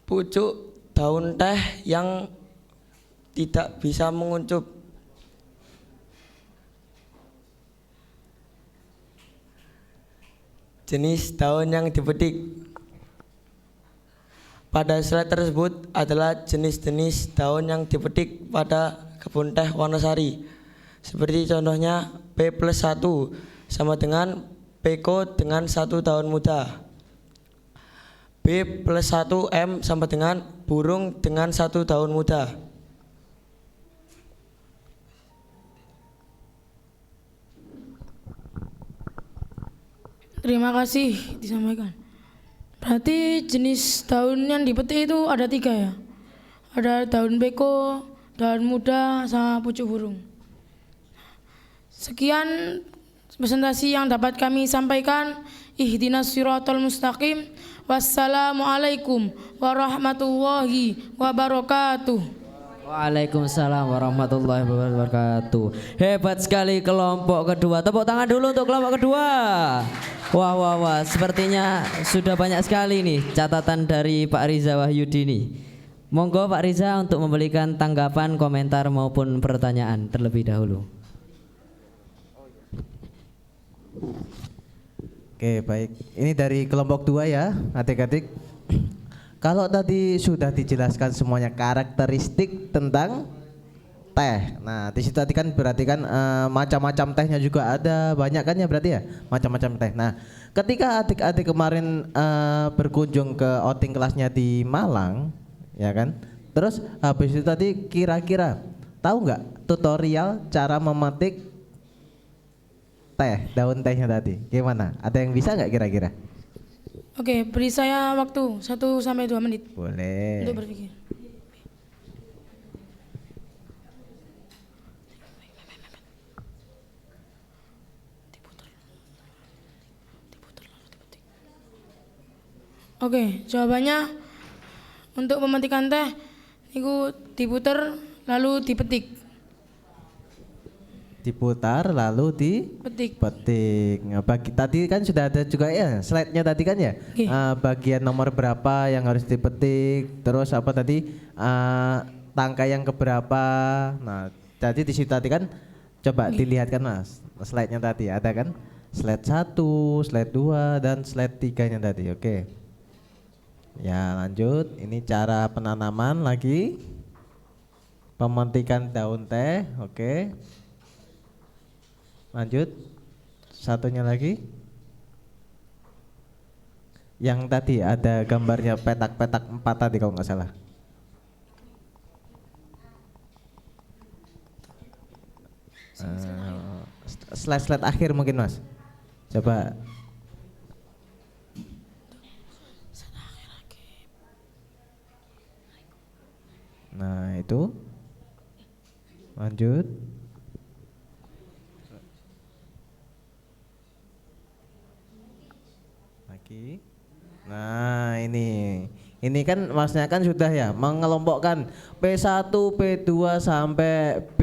Speaker 11: pucuk daun teh yang tidak bisa menguncup. Jenis daun yang dipetik pada slide tersebut adalah jenis-jenis daun yang dipetik pada kebun teh Wonosari. Seperti contohnya P+1 sama dengan peko dengan 1 daun muda. B+1M sama dengan burung dengan 1 daun muda.
Speaker 7: Terima kasih disampaikan. Berarti jenis daun yang dipetik itu ada 3 ya? Ada daun beko, daun muda, sama pucuk burung. Sekian
Speaker 10: presentasi yang dapat kami sampaikan. Ihdinas siratal mustaqim. Wassalamualaikum warahmatullahi wabarakatuh.
Speaker 1: Waalaikumsalam warahmatullahi wabarakatuh. Hebat sekali kelompok kedua. Tepuk tangan dulu untuk kelompok kedua. Wah, sepertinya sudah banyak sekali nih catatan dari Pak Riza Wahyudi nih. Monggo Pak Riza untuk memberikan tanggapan, komentar maupun pertanyaan terlebih dahulu.
Speaker 9: Oke, baik. Ini dari kelompok 2 ya, adik-adik. Kalau tadi sudah dijelaskan semuanya karakteristik tentang teh. Nah, di situ tadi kan berarti kan macam-macam tehnya juga ada, banyak kan ya berarti ya, macam-macam teh. Nah, ketika adik-adik kemarin berkunjung ke outing kelasnya di Malang, ya kan? Terus habis itu tadi kira-kira tahu nggak tutorial cara memetik teh, daun tehnya tadi? Gimana? Ada yang bisa nggak kira-kira?
Speaker 10: Oke, beri saya waktu 1-2 menit.
Speaker 9: Boleh.
Speaker 10: Untuk berpikir. Oke, jawabannya untuk memetikan teh itu diputer lalu dipetik.
Speaker 9: Diputar lalu dipetik. Nah, bagi tadi kan sudah ada juga ya slide-nya tadi kan ya. Bagian nomor berapa yang harus dipetik, terus apa tadi tangkai yang keberapa. Nah, jadi di situ tadi kan coba dilihatkan Mas slide-nya tadi ada kan? Slide 1, slide 2 dan slide 3-nya tadi. Oke. Ya, lanjut. Ini cara penanaman lagi. Pemetikan daun teh, oke. Lanjut, satunya lagi. Yang tadi ada gambarnya petak-petak 4 tadi kalau nggak salah. Slide-slide akhir mungkin Mas. Coba. Nah itu. Lanjut. Nah ini kan Masnya kan sudah ya mengelompokkan P1, P2 sampai B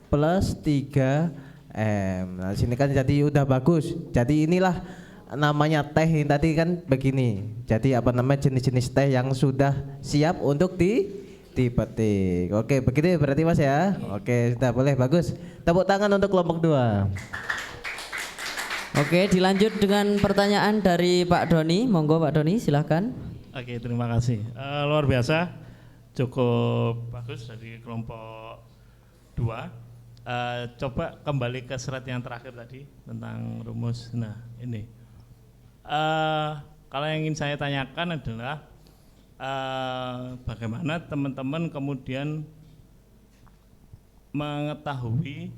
Speaker 9: plus 3M. Nah sini kan jadi udah bagus. Jadi inilah namanya teh ini tadi kan begini. Jadi apa namanya jenis-jenis teh yang sudah siap untuk dipetik. Oke begitu berarti Mas ya. Oke sudah boleh bagus. Tepuk tangan untuk kelompok 2.
Speaker 1: Oke, dilanjut dengan pertanyaan dari Pak Doni. Monggo Pak Doni, silahkan.
Speaker 8: Oke, terima kasih. Luar biasa, cukup bagus dari kelompok 2. Coba kembali ke slide yang terakhir tadi tentang rumus. Nah, ini. Kalau yang ingin saya tanyakan adalah bagaimana teman-teman kemudian mengetahui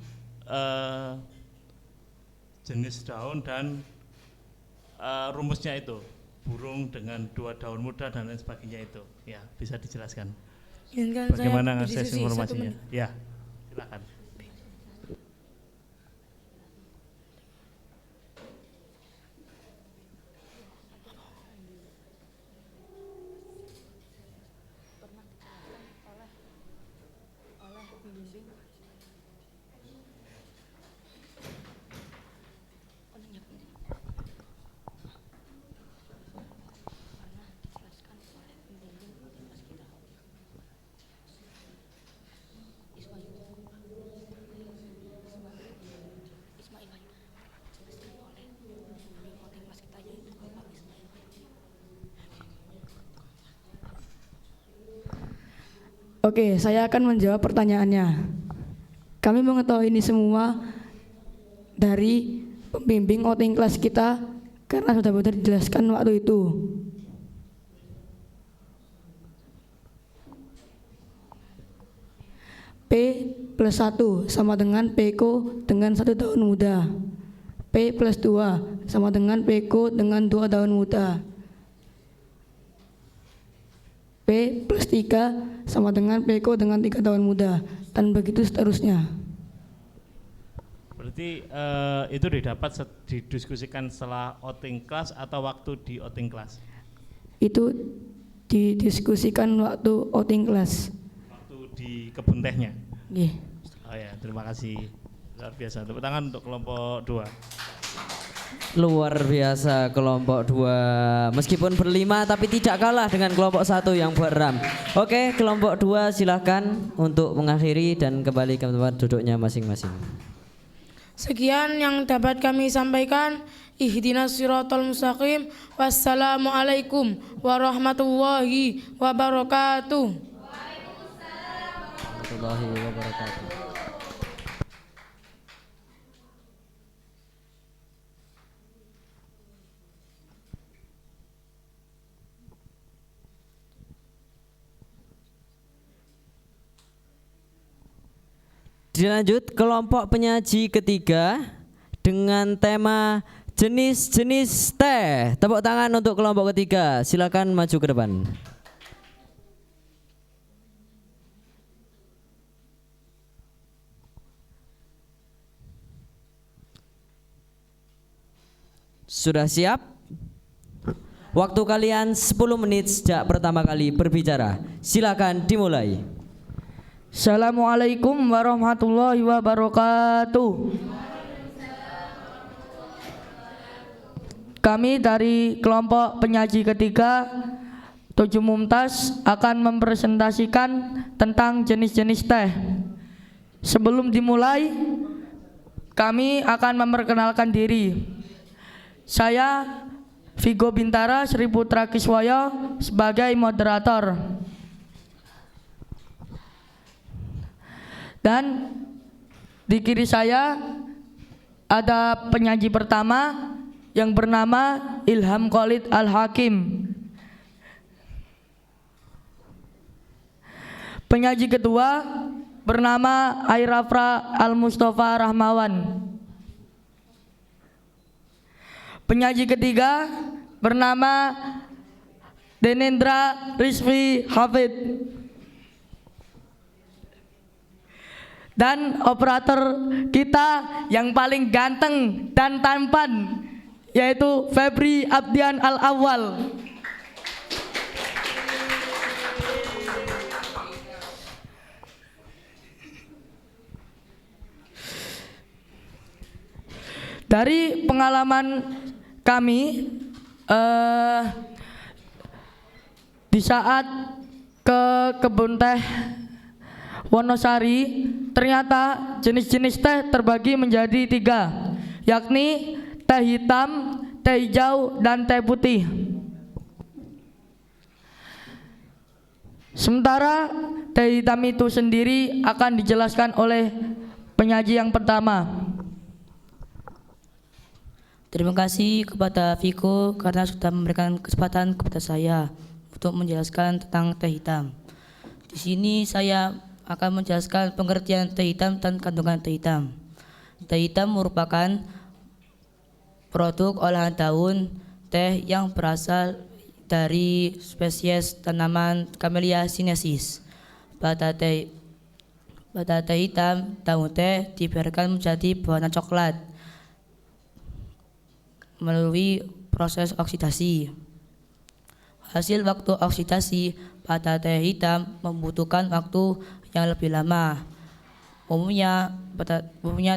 Speaker 8: jenis daun dan rumusnya itu, burung dengan 2 daun muda dan lain sebagainya itu, ya bisa dijelaskan. Bagaimana akses informasinya? Ya, silakan.
Speaker 10: Oke, saya akan menjawab pertanyaannya. Kami mengetahui ini semua dari pembimbing outing kelas kita karena sudah benar dijelaskan waktu itu. P plus 1 sama dengan PQ dengan 1 daun muda. P plus 2 sama dengan PQ dengan 2 daun muda. P plus 3 sama dengan PQ dengan 3 daun muda, dan begitu seterusnya.
Speaker 8: Berarti itu didiskusikan setelah outing kelas atau waktu di outing kelas?
Speaker 10: Itu didiskusikan waktu outing kelas.
Speaker 8: Waktu di kebun tehnya?
Speaker 10: Nggih.
Speaker 8: Oh ya, terima kasih. Luar biasa. Tepuk tangan untuk kelompok 2.
Speaker 1: Luar biasa kelompok 2. Meskipun berlima tapi tidak kalah dengan kelompok 1 yang beram. Oke, kelompok 2 silahkan untuk mengakhiri dan kembali ke tempat duduknya masing-masing.
Speaker 7: Sekian yang dapat kami sampaikan. Ihdinas siratal mustaqim. Wassalamualaikum warahmatullahi wabarakatuh.
Speaker 1: Warahmatullahi wabarakatuh. Dilanjut kelompok penyaji ketiga dengan tema jenis-jenis teh. Tepuk tangan untuk kelompok ketiga. Silakan maju ke depan. Sudah siap? Waktu kalian 10 menit sejak pertama kali berbicara. Silakan dimulai.
Speaker 10: Assalamualaikum warahmatullahi wabarakatuh. Kami dari kelompok penyaji ketiga Tujuh Mumtaz akan mempresentasikan tentang jenis-jenis teh. Sebelum dimulai, kami akan memperkenalkan diri. Saya Vigo Bintara Sri Putra Kiswoyo sebagai moderator. Dan di kiri saya ada penyaji pertama yang bernama Ilham Khalid Al-Hakim. Penyaji kedua bernama Airafra Al-Mustafa Rahmawan. Penyaji ketiga bernama Denendra Rizvi Hafid. Dan operator kita yang paling ganteng dan tampan yaitu Febri Abdian Al-Awwal. Dari pengalaman kami di saat ke kebun teh Wonosari, ternyata jenis-jenis teh terbagi menjadi 3, yakni teh hitam, teh hijau, dan teh putih. Sementara teh hitam itu sendiri akan dijelaskan oleh penyaji yang pertama.
Speaker 12: Terima kasih kepada Viko karena sudah memberikan kesempatan kepada saya untuk menjelaskan tentang teh hitam. Di sini saya akan menjelaskan pengertian teh hitam dan kandungan teh hitam. Teh hitam merupakan produk olahan daun teh yang berasal dari spesies tanaman Camellia sinensis. Pada teh hitam, daun teh dibiarkan menjadi berwarna coklat melalui proses oksidasi. Hasil waktu oksidasi pada teh hitam membutuhkan waktu yang lebih lama. Umumnya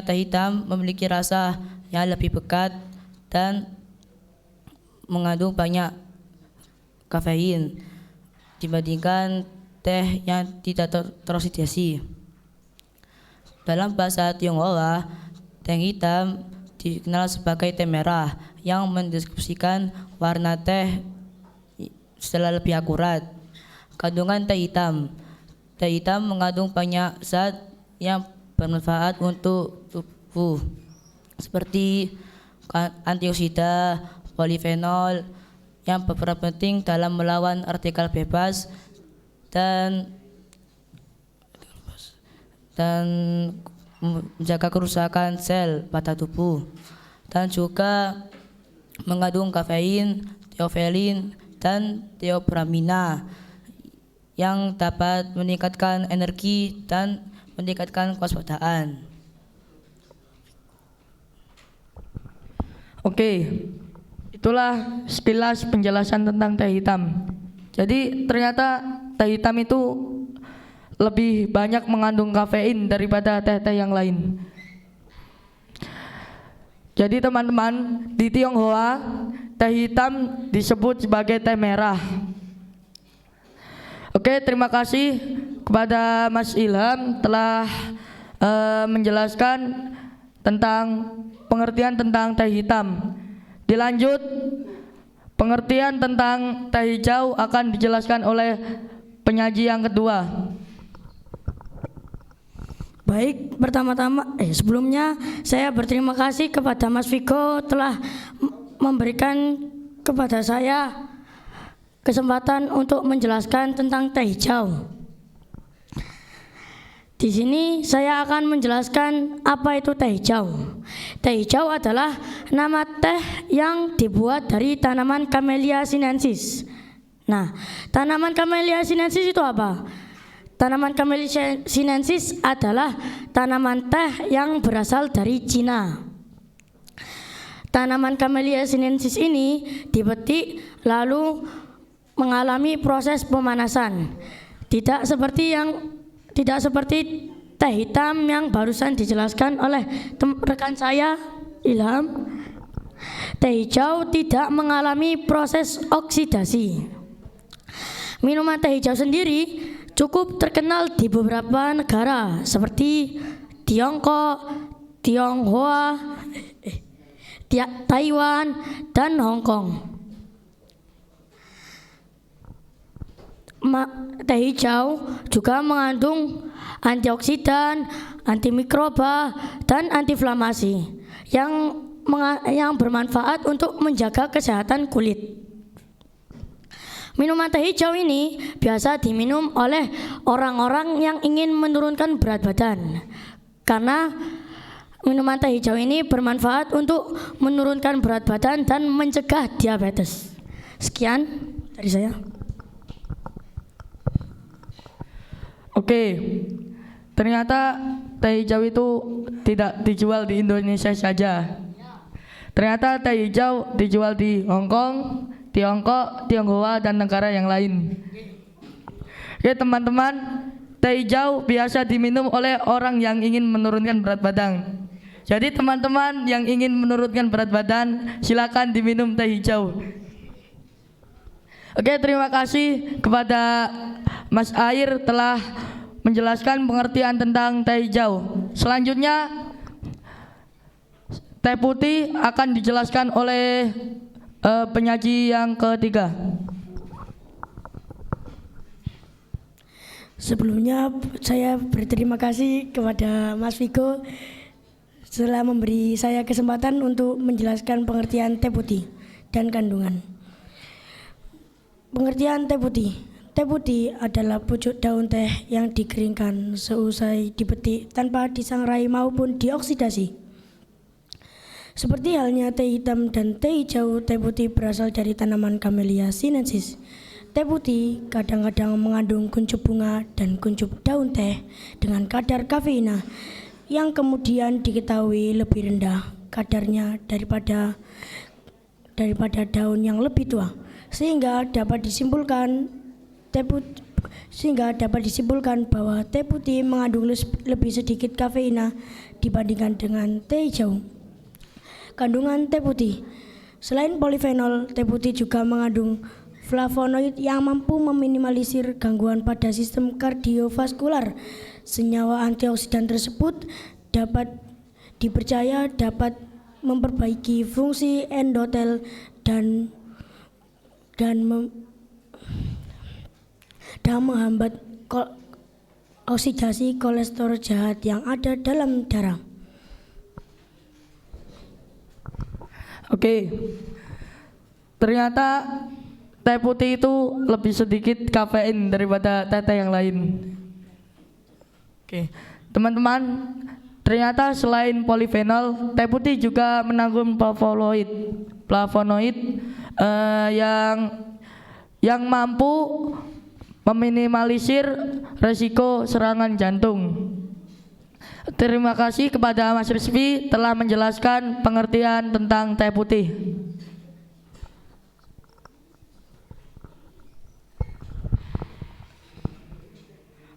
Speaker 12: teh hitam memiliki rasa yang lebih pekat dan mengandung banyak kafein dibandingkan teh yang tidak teroksidasi. Dalam bahasa Tionghoa, teh hitam dikenal sebagai teh merah yang mendeskripsikan warna teh secara lebih akurat. Kandungan teh hitam. Teh hitam mengandung banyak zat yang bermanfaat untuk tubuh seperti antioksida, polifenol yang berperan penting dalam melawan radikal bebas dan menjaga kerusakan sel pada tubuh, dan juga mengandung kafein, teofilin, dan teobramina yang dapat meningkatkan energi dan meningkatkan kewaspadaan.
Speaker 10: Oke, itulah sekilas penjelasan tentang teh hitam. Jadi ternyata teh hitam itu lebih banyak mengandung kafein daripada teh-teh yang lain. Jadi teman-teman, di Tionghoa teh hitam disebut sebagai teh merah. Oke, terima kasih kepada Mas Ilham telah menjelaskan tentang pengertian tentang teh hitam. Dilanjut, pengertian tentang teh hijau akan dijelaskan oleh penyaji yang kedua.
Speaker 12: Baik, sebelumnya saya berterima kasih kepada Mas Viko telah memberikan kepada saya kesempatan untuk menjelaskan tentang teh hijau. Di sini saya akan menjelaskan apa itu teh hijau. Teh hijau adalah nama teh yang dibuat dari tanaman Camellia sinensis. Nah, tanaman Camellia sinensis itu apa? Tanaman Camellia sinensis adalah tanaman teh yang berasal dari Cina. Tanaman Camellia sinensis ini dipetik lalu mengalami proses pemanasan. Tidak seperti teh hitam yang barusan dijelaskan oleh rekan saya Ilham. Teh hijau tidak mengalami proses oksidasi. Minuman teh hijau sendiri cukup terkenal di beberapa negara seperti Tiongkok, Tionghoa, Taiwan, dan Hong Kong. Teh hijau juga mengandung antioksidan, antimikroba, dan antiinflamasi yang bermanfaat untuk menjaga kesehatan kulit. Minuman teh hijau ini biasa diminum oleh orang-orang yang ingin menurunkan berat badan. Karena minuman teh hijau ini bermanfaat untuk menurunkan berat badan dan mencegah diabetes. Sekian dari saya.
Speaker 10: Oke, ternyata teh hijau itu tidak dijual di Indonesia saja. Ternyata teh hijau dijual di Hong Kong, Tiongkok, Tionghoa, dan negara yang lain. Oke teman-teman, teh hijau biasa diminum oleh orang yang ingin menurunkan berat badan. Jadi teman-teman yang ingin menurunkan berat badan, silakan diminum teh hijau. Oke, terima kasih kepada Mas Air telah menjelaskan pengertian tentang teh hijau. Selanjutnya, teh putih akan dijelaskan oleh penyaji yang ketiga.
Speaker 13: Sebelumnya saya berterima kasih kepada Mas Viko telah memberi saya kesempatan untuk menjelaskan pengertian teh putih dan kandungan. Pengertian teh putih. Teh putih adalah pucuk daun teh yang dikeringkan seusai dipetik tanpa disangrai maupun dioksidasi. Seperti halnya teh hitam dan teh hijau, teh putih berasal dari tanaman Camellia sinensis. Teh putih kadang-kadang mengandung kuncup bunga dan kuncup daun teh dengan kadar kafeina yang kemudian diketahui lebih rendah kadarnya daripada daun yang lebih tua, sehingga dapat disimpulkan bahwa teh putih mengandung lebih sedikit kafeina dibandingkan dengan teh hijau. Kandungan teh putih. Selain polifenol, teh putih juga mengandung flavonoid yang mampu meminimalisir gangguan pada sistem kardiovaskular. Senyawa antioksidan tersebut dipercaya dapat memperbaiki fungsi endotel dan menghambat oksidasi kolesterol jahat yang ada dalam darah.
Speaker 10: Oke, ternyata teh putih itu lebih sedikit kafein daripada teh-teh yang lain. Oke, teman-teman, ternyata selain polifenol, teh putih juga mengandung flavonoid yang mampu meminimalisir resiko serangan jantung.
Speaker 12: Terima kasih kepada Mas Rizvi telah menjelaskan pengertian tentang teh putih.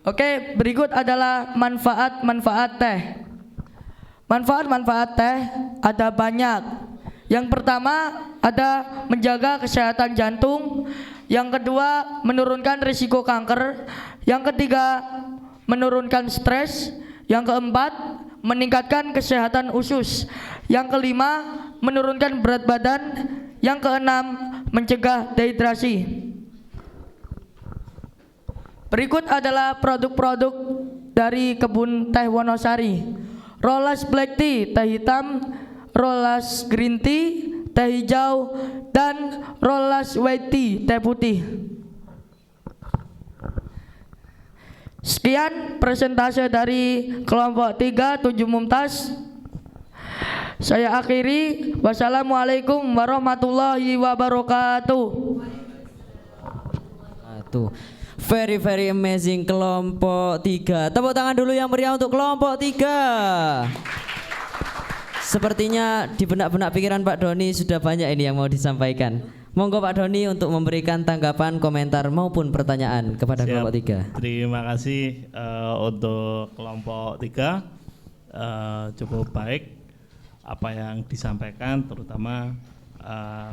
Speaker 12: Oke, berikut adalah manfaat-manfaat teh. Manfaat-manfaat teh ada banyak. Yang pertama ada menjaga kesehatan jantung. Yang kedua menurunkan risiko kanker. Yang ketiga menurunkan stres. Yang keempat meningkatkan kesehatan usus. Yang kelima menurunkan berat badan. Yang keenam mencegah dehidrasi. Berikut adalah produk-produk dari kebun teh Wonosari. Rolas black tea, teh hitam, Rolas green tea, teh hijau, dan Rolas white tea, teh putih. Sekian presentase dari kelompok 3 7 Mumtaz. Saya akhiri. Wassalamualaikum warahmatullahi wabarakatuh.
Speaker 1: Very amazing kelompok 3. Tepuk tangan dulu yang meriah untuk kelompok 3. Sepertinya di benak-benak pikiran Pak Doni sudah banyak ini yang mau disampaikan. Monggo Pak Doni untuk memberikan tanggapan, komentar maupun pertanyaan kepada kelompok 3.
Speaker 8: Terima kasih untuk kelompok 3. Cukup baik apa yang disampaikan, terutama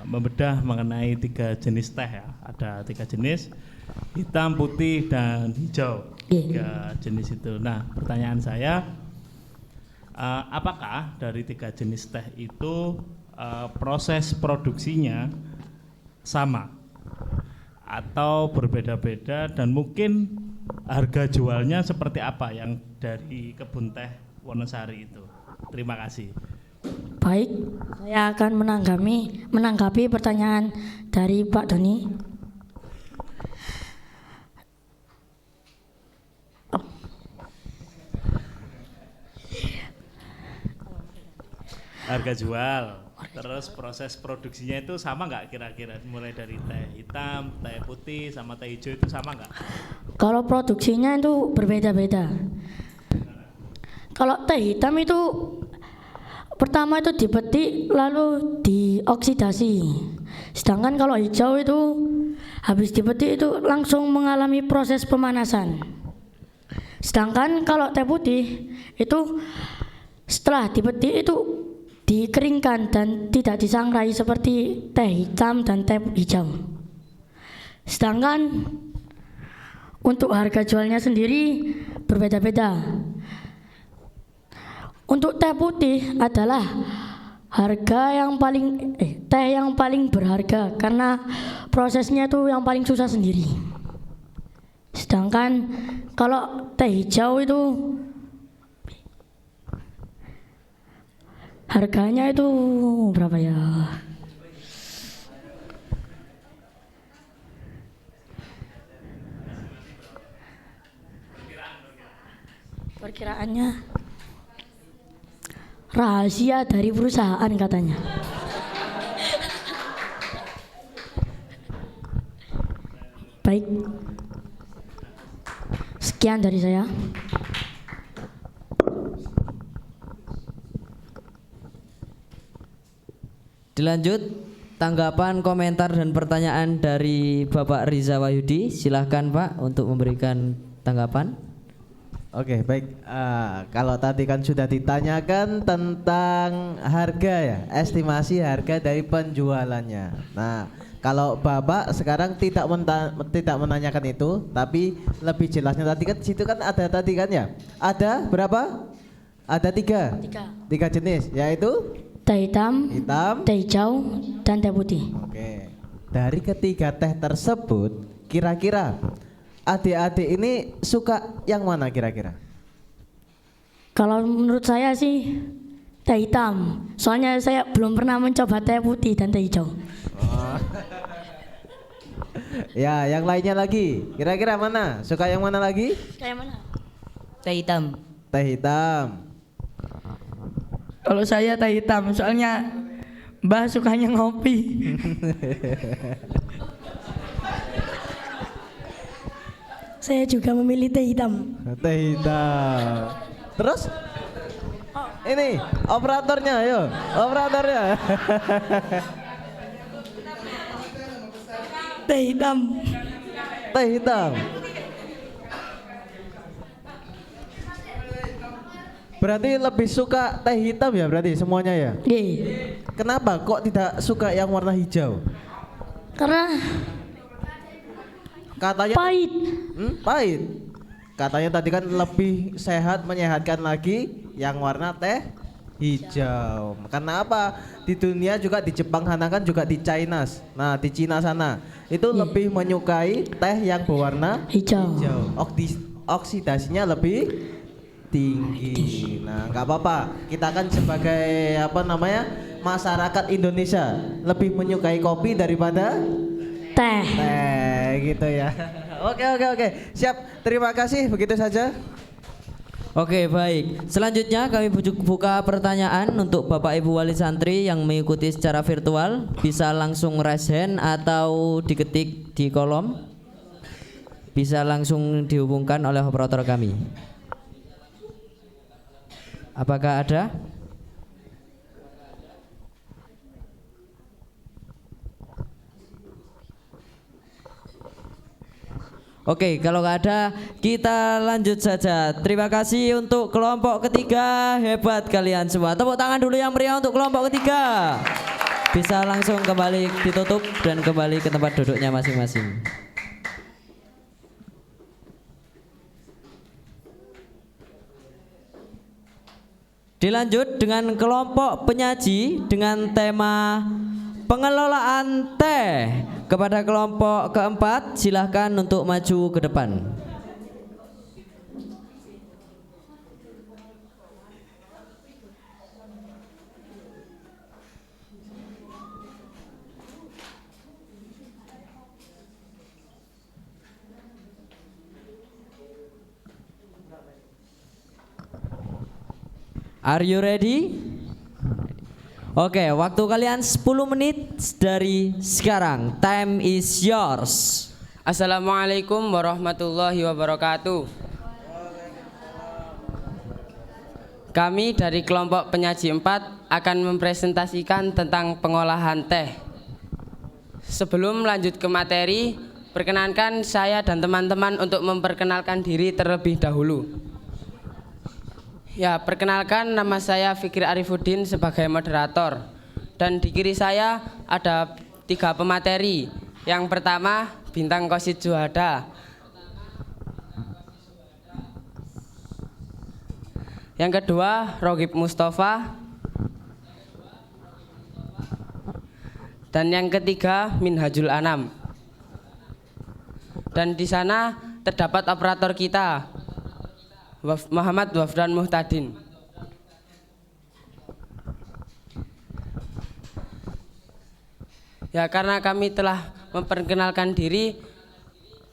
Speaker 8: membedah mengenai 3 jenis teh ya. Ada 3 jenis, hitam, putih, dan hijau. 3 jenis itu. Nah, pertanyaan saya, apakah dari 3 jenis teh itu proses produksinya sama atau berbeda-beda, dan mungkin harga jualnya seperti apa yang dari kebun teh Wonosari itu? Terima kasih.
Speaker 13: Baik, saya akan menanggapi pertanyaan dari Pak Doni.
Speaker 8: Harga jual, terus proses produksinya itu sama nggak kira-kira, mulai dari teh hitam, teh putih, sama teh hijau itu sama nggak?
Speaker 13: Kalau produksinya itu berbeda-beda. Kalau teh hitam itu pertama itu dipetik lalu dioksidasi. Sedangkan kalau hijau itu habis dipetik itu langsung mengalami proses pemanasan. Sedangkan kalau teh putih itu setelah dipetik itu dikeringkan dan tidak disangrai seperti teh hitam dan teh hijau. Sedangkan untuk harga jualnya sendiri berbeda-beda. Untuk teh putih adalah teh yang paling berharga karena prosesnya itu yang paling susah sendiri. Sedangkan kalau teh hijau itu harganya itu berapa ya? Perkiraannya rahasia dari perusahaan katanya. Baik, sekian dari saya.
Speaker 1: Dilanjut tanggapan, komentar, dan pertanyaan dari Bapak Riza Wahyudi. Silahkan Pak untuk memberikan tanggapan.
Speaker 9: Oke, baik. Kalau tadi kan sudah ditanyakan tentang harga ya, estimasi harga dari penjualannya. Nah, kalau Bapak sekarang tidak menanyakan itu, tapi lebih jelasnya tadi kan situ kan ada tadi kan ya? Ada berapa? Ada 3 jenis, yaitu
Speaker 13: teh hitam, teh hijau, dan teh putih.
Speaker 9: Oke. Dari ketiga teh tersebut, kira-kira adik-adik ini suka yang mana kira-kira?
Speaker 13: Kalau menurut saya sih teh hitam. Soalnya saya belum pernah mencoba teh putih dan teh hijau.
Speaker 9: Oh. Ya, yang lainnya lagi. Kira-kira mana? Suka yang mana lagi?
Speaker 13: Kayak mana?
Speaker 12: Teh hitam.
Speaker 9: Teh hitam.
Speaker 12: Kalau saya teh hitam, soalnya Mbah sukanya ngopi.
Speaker 13: Saya juga memilih teh hitam.
Speaker 9: Teh hitam. Terus Ini operatornya, ayo, operatornya.
Speaker 10: Teh hitam.
Speaker 9: Teh hitam. Berarti lebih suka teh hitam ya berarti semuanya ya? Kenapa kok tidak suka yang warna hijau?
Speaker 10: Karena
Speaker 9: katanya
Speaker 10: pahit.
Speaker 9: Pahit. Katanya tadi kan lebih sehat, menyehatkan lagi yang warna teh hijau. Karena apa? Di dunia juga di Jepang sana kan juga di China. Nah, di Cina sana itu lebih menyukai teh yang berwarna
Speaker 10: hijau.
Speaker 9: Oksidasinya lebih tinggi. Nah, nggak apa-apa. Kita kan sebagai masyarakat Indonesia lebih menyukai kopi daripada
Speaker 10: teh.
Speaker 9: Teh gitu ya. Oke. Siap. Terima kasih. Begitu saja.
Speaker 1: Oke, baik. Selanjutnya kami buka pertanyaan untuk Bapak Ibu Wali Santri yang mengikuti secara virtual. Bisa langsung raise hand atau diketik di kolom. Bisa langsung dihubungkan oleh operator kami. Apakah ada? Oke, kalau nggak ada, kita lanjut saja. Terima kasih untuk kelompok ketiga, hebat kalian semua. Tepuk tangan dulu yang meriah untuk kelompok ketiga. Bisa langsung kembali ditutup dan kembali ke tempat duduknya masing-masing. Dilanjut dengan kelompok penyaji dengan tema pengelolaan teh. Kepada kelompok keempat, silahkan untuk maju ke depan. Are you ready? Oke, waktu kalian 10 menit dari sekarang. Time is yours.
Speaker 6: Assalamualaikum warahmatullahi wabarakatuh. Kami dari kelompok penyaji 4 akan mempresentasikan tentang pengolahan teh. Sebelum lanjut ke materi, perkenankan saya dan teman-teman untuk memperkenalkan diri terlebih dahulu. Ya, perkenalkan, nama saya Fikri Arifuddin sebagai moderator. Dan di kiri saya ada 3 pemateri. Yang pertama, Bintang Qasid Syuhada. Yang kedua, Roghib Mustafa. Dan yang ketiga, Minhajul Anam. Dan di sana terdapat operator kita, Muhammad Wafdan Muhtadin. Ya, karena kami telah memperkenalkan diri,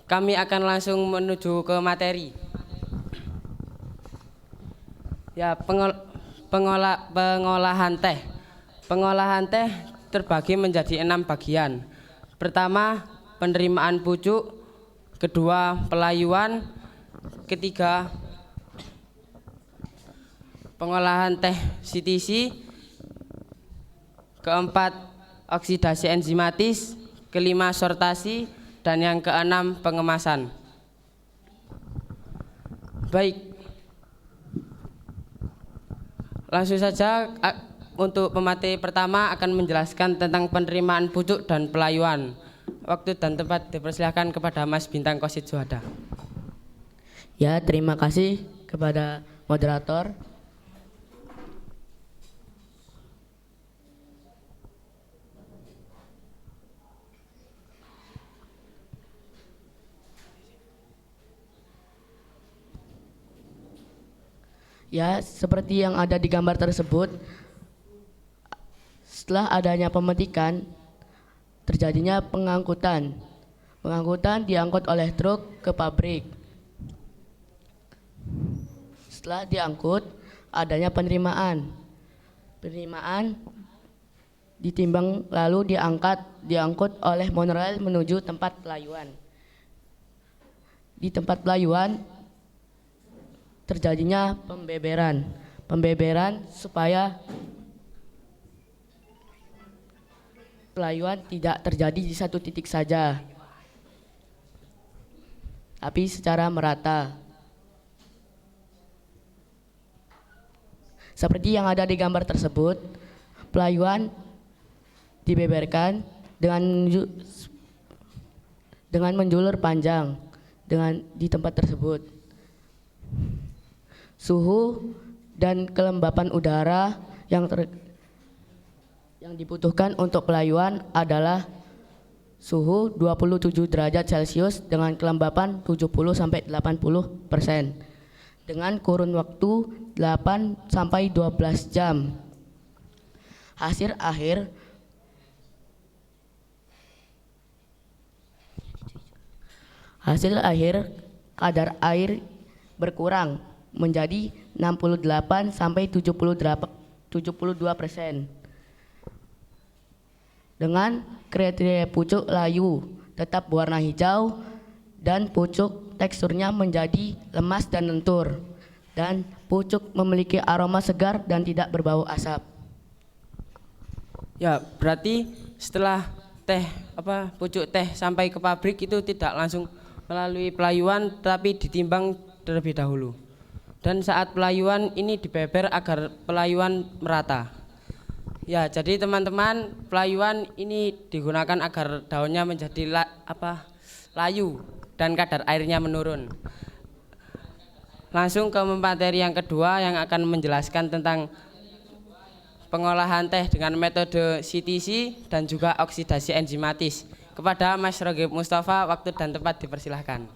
Speaker 6: kami akan langsung menuju ke materi. Ya, pengolahan teh. Pengolahan teh terbagi menjadi 6 bagian. Pertama, penerimaan pucuk. Kedua, pelayuan. Ketiga, pengolahan teh CTC. Keempat, oksidasi enzimatis. Kelima, sortasi. Dan yang keenam, pengemasan. Baik, langsung saja untuk pemateri pertama akan menjelaskan tentang penerimaan pucuk dan pelayuan. Waktu dan tempat dipersilakan kepada Mas Bintang Qasid Syuhada.
Speaker 12: Ya, terima kasih kepada moderator. Ya, seperti yang ada di gambar tersebut, setelah adanya pemetikan, terjadinya pengangkutan. Pengangkutan diangkut oleh truk ke pabrik. Setelah diangkut, adanya penerimaan. Penerimaan ditimbang lalu diangkut oleh monorail menuju tempat pelayuan. Di tempat pelayuan terjadinya pembeberan. pembeberan supaya pelayuan tidak terjadi di satu titik saja, tapi secara merata. Seperti yang ada di gambar tersebut, pelayuan dibeberkan dengan menjulur panjang di tempat tersebut. Suhu dan kelembapan udara yang dibutuhkan untuk pelayuan adalah suhu 27 derajat Celcius dengan kelembapan 70-80% dengan kurun waktu 8-12 jam. Hasil akhir kadar air berkurang menjadi 68-72% dengan kriteria pucuk layu tetap berwarna hijau dan pucuk teksturnya menjadi lemas dan lentur, dan pucuk memiliki aroma segar dan tidak berbau asap.
Speaker 14: Ya, berarti setelah pucuk teh sampai ke pabrik itu tidak langsung melalui pelayuan tapi ditimbang terlebih dahulu. Dan saat pelayuan ini dibeber agar pelayuan merata. Ya, jadi teman-teman, pelayuan ini digunakan agar daunnya menjadi layu dan kadar airnya menurun. Langsung ke materi yang kedua yang akan menjelaskan tentang pengolahan teh dengan metode CTC dan juga oksidasi enzimatis. Kepada Mas Rogib Mustafa, waktu dan tempat dipersilahkan.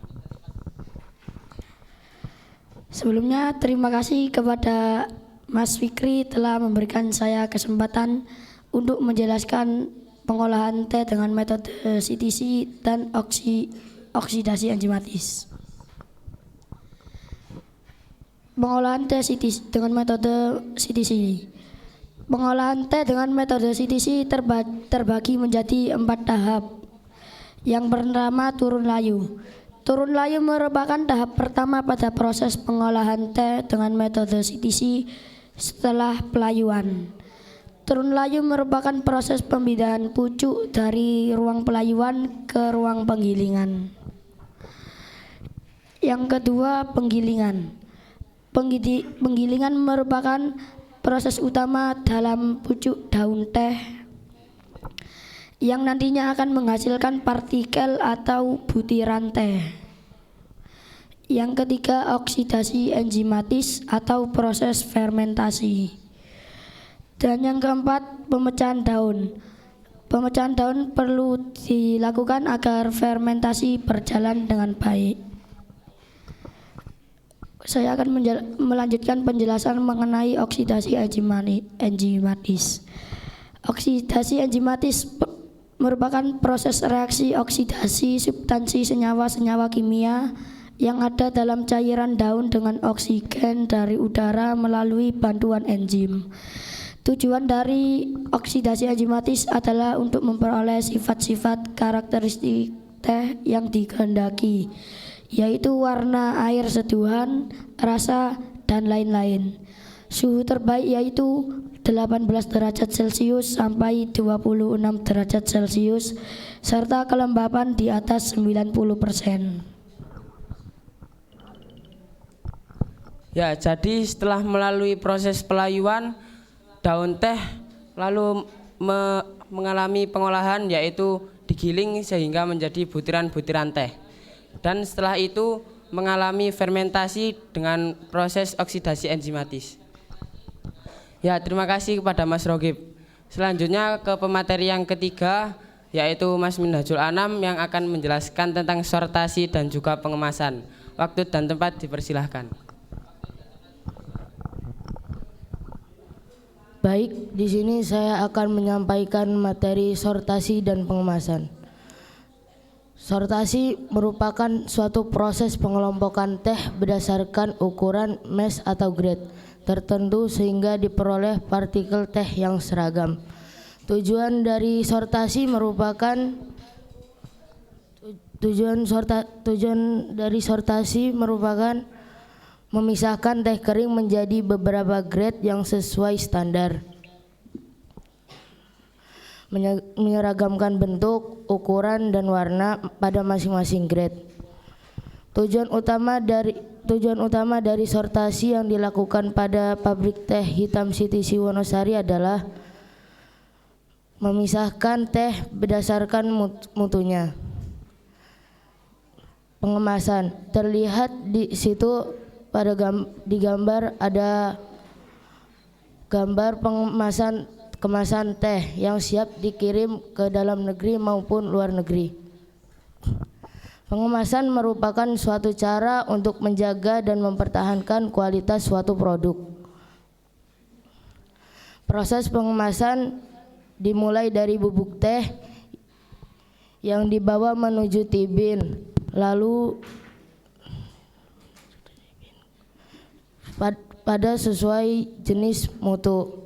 Speaker 13: Sebelumnya terima kasih kepada Mas Fikri telah memberikan saya kesempatan untuk menjelaskan pengolahan teh dengan metode CTC dan oksidasi enzimatis. Pengolahan teh CTC dengan metode CTC. Pengolahan teh dengan metode CTC terbagi menjadi 4 tahap. Yang pertama, turun layu. Turun layu merupakan tahap pertama pada proses pengolahan teh dengan metode CTC setelah pelayuan. Turun layu merupakan proses pemindahan pucuk dari ruang pelayuan ke ruang penggilingan. Yang kedua, penggilingan. Penggilingan merupakan proses utama dalam pucuk daun teh yang nantinya akan menghasilkan partikel atau butiran teh. Yang ketiga, oksidasi enzimatis atau proses fermentasi. Dan yang keempat, pemecahan daun. Pemecahan daun perlu dilakukan agar fermentasi berjalan dengan baik. Saya akan melanjutkan penjelasan mengenai oksidasi enzimatis. Oksidasi enzimatis merupakan proses reaksi oksidasi substansi senyawa-senyawa kimia yang ada dalam cairan daun dengan oksigen dari udara melalui bantuan enzim. Tujuan dari oksidasi enzimatis adalah untuk memperoleh sifat-sifat karakteristik teh yang dikehendaki, yaitu warna air seduhan, rasa, dan lain-lain. Suhu terbaik yaitu 18 derajat Celcius sampai 26 derajat Celcius serta kelembapan di atas 90%.
Speaker 14: Ya, jadi setelah melalui proses pelayuan, daun teh lalu mengalami pengolahan yaitu digiling sehingga menjadi butiran-butiran teh. Dan setelah itu mengalami fermentasi dengan proses oksidasi enzimatis. Ya, terima kasih kepada Mas Rogib. Selanjutnya ke pemateri yang ketiga, yaitu Mas Minhajul Anam yang akan menjelaskan tentang sortasi dan juga pengemasan. Waktu dan tempat dipersilahkan.
Speaker 12: Baik, di sini saya akan menyampaikan materi sortasi dan pengemasan. Sortasi merupakan suatu proses pengelompokan teh berdasarkan ukuran mass atau grade tertentu sehingga diperoleh partikel teh yang seragam. Tujuan dari sortasi merupakan memisahkan teh kering menjadi beberapa grade yang sesuai standar, menyeragamkan bentuk, ukuran, dan warna pada masing-masing grade. Tujuan utama dari sortasi yang dilakukan pada pabrik teh hitam CTC Wonosari adalah memisahkan teh berdasarkan mutunya. Pengemasan terlihat di situ di gambar ada gambar kemasan teh yang siap dikirim ke dalam negeri maupun luar negeri. Pengemasan merupakan suatu cara untuk menjaga dan mempertahankan kualitas suatu produk. Proses pengemasan dimulai dari bubuk teh yang dibawa menuju tibin, lalu pada sesuai jenis mutu.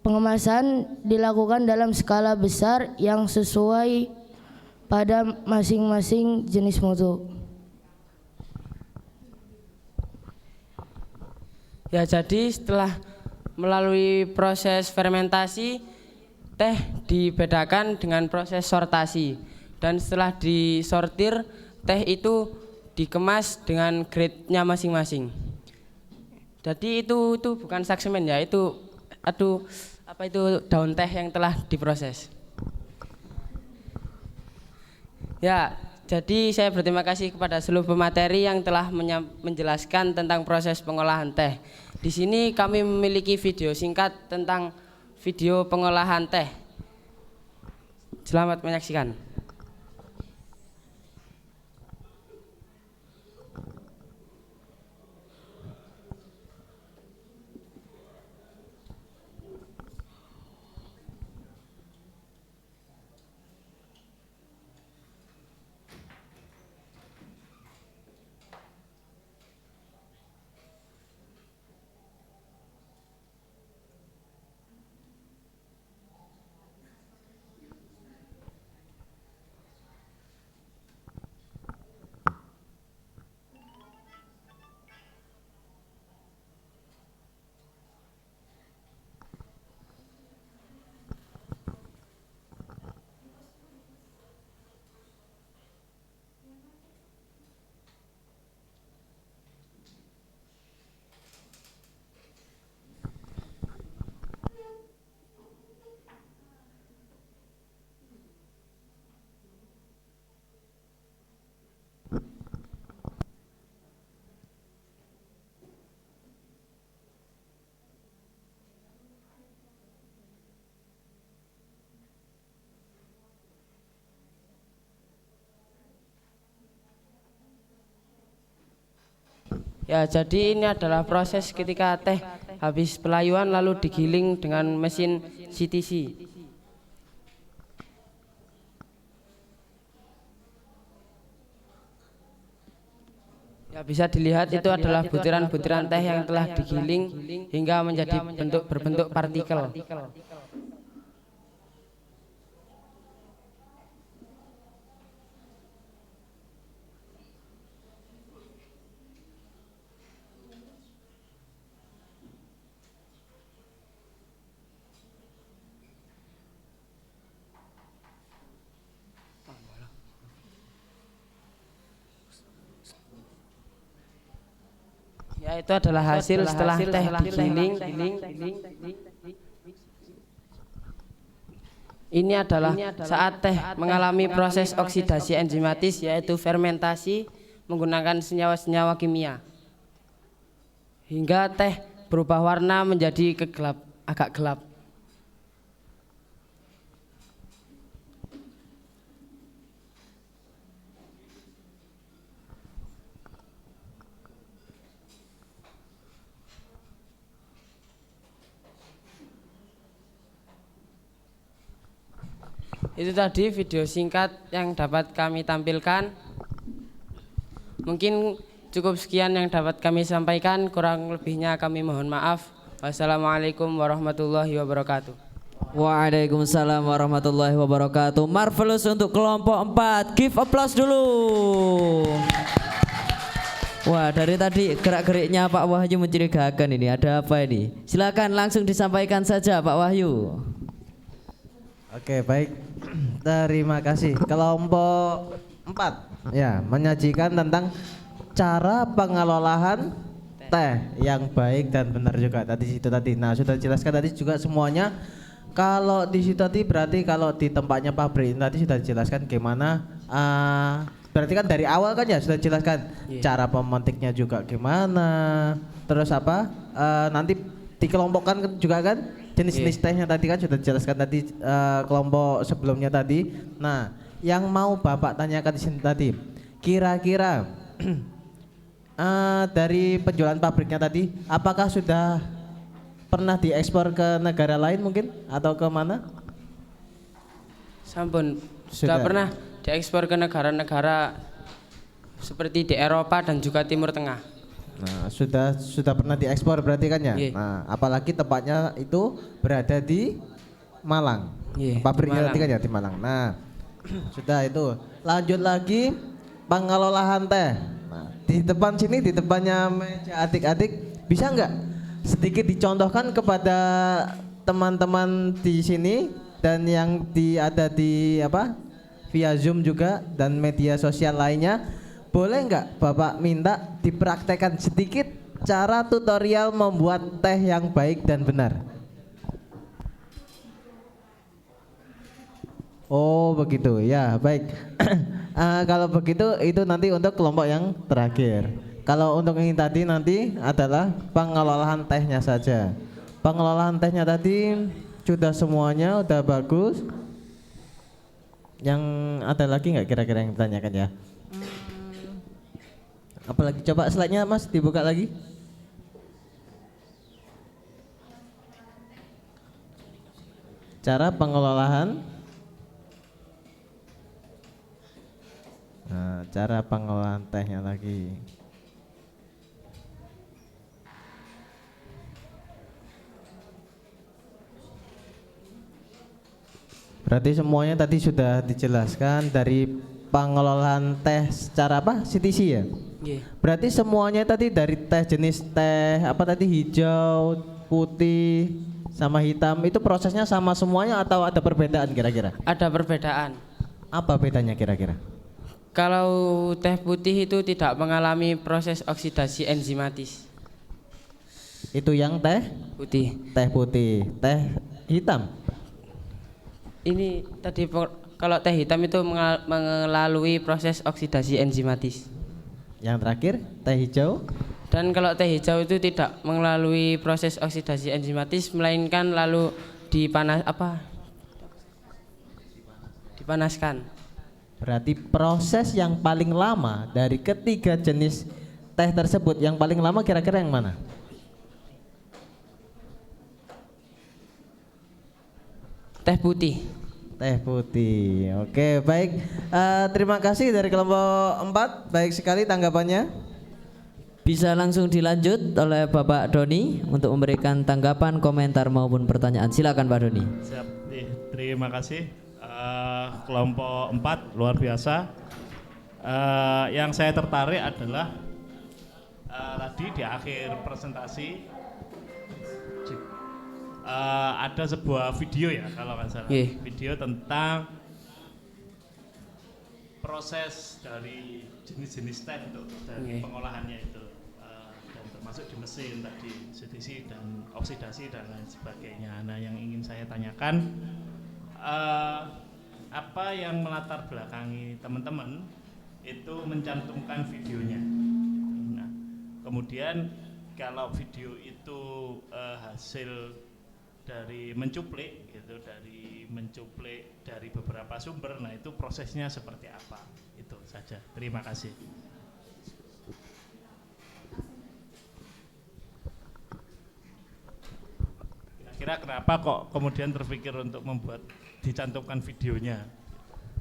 Speaker 12: Pengemasan dilakukan dalam skala besar yang sesuai pada masing-masing jenis mutu.
Speaker 14: Ya, jadi setelah melalui proses fermentasi, teh dibedakan dengan proses sortasi, dan setelah disortir, teh itu dikemas dengan grade-nya masing-masing. Jadi itu bukan saksemen ya, itu daun teh yang telah diproses. Ya, jadi saya berterima kasih kepada seluruh pemateri yang telah menjelaskan tentang proses pengolahan teh. Di sini kami memiliki video singkat tentang video pengolahan teh. Selamat menyaksikan. Ya, jadi ini adalah proses ketika teh habis pelayuan lalu digiling dengan mesin CTC. Ya, bisa dilihat itu adalah butiran-butiran teh yang telah digiling hingga menjadi berbentuk partikel. Ya, itu adalah hasil setelah teh digiling. Ini adalah saat teh mengalami proses oksidasi enzimatis, yaitu fermentasi menggunakan senyawa-senyawa kimia, hingga teh berubah warna menjadi agak gelap. Itu tadi video singkat yang dapat kami tampilkan. Mungkin cukup sekian yang dapat kami sampaikan, kurang lebihnya kami mohon maaf. Wassalamualaikum warahmatullahi wabarakatuh.
Speaker 1: Waalaikumsalam warahmatullahi wabarakatuh. Marvelous untuk kelompok 4. Give applause dulu. Wah, dari tadi gerak-geriknya Pak Wahyu mencurigakan ini. Ada apa ini? Silakan langsung disampaikan saja Pak Wahyu.
Speaker 9: Oke, baik. Terima kasih. Kelompok 4 ya, menyajikan tentang cara pengelolaan teh yang baik dan benar juga tadi situ tadi. Nah, sudah dijelaskan tadi juga semuanya. Kalau di situ tadi berarti kalau di tempatnya pabrik tadi sudah dijelaskan gimana berarti kan dari awal kan ya sudah dijelaskan cara pemetiknya juga gimana. Terus apa? Nanti dikelompokkan juga kan jenis-jenis tehnya tadi kan sudah dijelaskan tadi kelompok sebelumnya tadi. Nah, yang mau Bapak tanyakan di sini tadi, kira-kira dari penjualan pabriknya tadi, apakah sudah pernah diekspor ke negara lain mungkin atau ke mana?
Speaker 14: Sampun, sudah pernah diekspor ke negara-negara seperti di Eropa dan juga Timur Tengah.
Speaker 9: Nah, sudah pernah diekspor berarti kan ya? Nah, apalagi tempatnya itu berada di Malang. Pabriknya tadi kan ya di Malang. Nah, sudah itu. Lanjut lagi pengelolaan teh. Nah, di depan sini di depannya meja adik-adik bisa nggak sedikit dicontohkan kepada teman-teman di sini dan yang ada di apa via Zoom juga dan media sosial lainnya, boleh nggak Bapak minta dipraktekkan sedikit cara tutorial membuat teh yang baik dan benar? Oh begitu ya, baik. Kalau begitu itu nanti untuk kelompok yang terakhir. Kalau untuk ini tadi nanti adalah pengelolaan tehnya saja. Pengelolaan tehnya tadi sudah semuanya udah bagus. Yang ada lagi nggak kira-kira yang ditanyakan ya? Apalagi coba slide-nya Mas dibuka lagi. Cara pengelolaan. Nah, cara pengelolaan tehnya lagi. Berarti semuanya tadi sudah dijelaskan dari pengelolaan teh secara apa? CTC ya? Berarti semuanya tadi dari teh jenis teh apa tadi hijau, putih, sama hitam itu prosesnya sama semuanya atau ada perbedaan kira-kira?
Speaker 14: Ada perbedaan.
Speaker 9: Apa bedanya kira-kira?
Speaker 14: Kalau teh putih itu tidak mengalami proses oksidasi enzimatis.
Speaker 9: Itu yang teh
Speaker 14: putih.
Speaker 9: Teh putih, teh hitam.
Speaker 14: Ini tadi kalau teh hitam itu melalui proses oksidasi enzimatis.
Speaker 9: Yang terakhir teh hijau.
Speaker 14: Dan kalau teh hijau itu tidak melalui proses oksidasi enzimatis melainkan lalu dipanaskan.
Speaker 9: Berarti proses yang paling lama dari ketiga jenis teh tersebut yang paling lama kira-kira yang mana?
Speaker 14: Teh putih.
Speaker 9: Teh putih. Oke, baik. Terima kasih dari kelompok 4. Baik sekali tanggapannya.
Speaker 1: Bisa langsung dilanjut oleh Bapak Doni untuk memberikan tanggapan, komentar maupun pertanyaan. Silakan Pak Doni.
Speaker 8: Siap. Terima kasih. Kelompok 4 luar biasa. Yang saya tertarik adalah tadi di akhir presentasi ada sebuah video ya kalau nggak salah, video tentang proses dari jenis-jenis teh dari pengolahannya itu dan termasuk di mesin tadi CTC dan oksidasi dan lain sebagainya. Nah, yang ingin saya tanyakan apa yang melatar belakangi teman-teman itu mencantumkan videonya. Nah, kemudian kalau video itu hasil dari mencuplik gitu, dari mencuplik dari beberapa sumber, nah itu prosesnya seperti apa, itu saja. Terima kasih. Kira-kira kenapa kok kemudian terpikir untuk membuat dicantumkan videonya?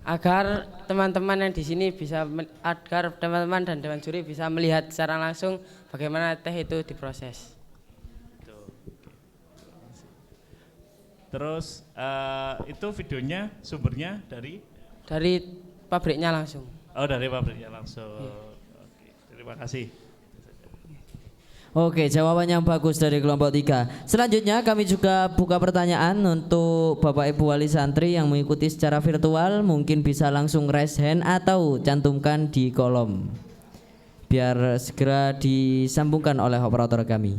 Speaker 14: Agar teman-teman yang di sini bisa, agar teman-teman dan dewan juri bisa melihat secara langsung bagaimana teh itu diproses.
Speaker 8: Terus itu videonya sumbernya dari
Speaker 14: pabriknya langsung.
Speaker 8: Oh, dari pabriknya langsung. Oke, terima kasih.
Speaker 1: Oke, jawaban yang bagus dari kelompok 3. Selanjutnya kami juga buka pertanyaan untuk Bapak Ibu wali santri yang mengikuti secara virtual, mungkin bisa langsung raise hand atau cantumkan di kolom biar segera disambungkan oleh operator kami.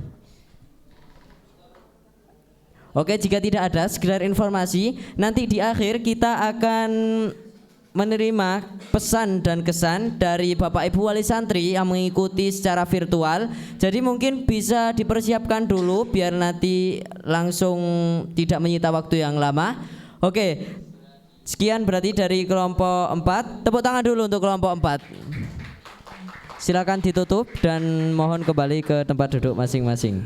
Speaker 1: Oke, jika tidak ada, sekedar informasi, nanti di akhir kita akan menerima pesan dan kesan dari Bapak Ibu wali santri yang mengikuti secara virtual. Jadi mungkin bisa dipersiapkan dulu biar nanti langsung tidak menyita waktu yang lama. Oke, sekian berarti dari kelompok 4. Tepuk tangan dulu untuk kelompok 4. Silakan ditutup dan mohon kembali ke tempat duduk masing-masing.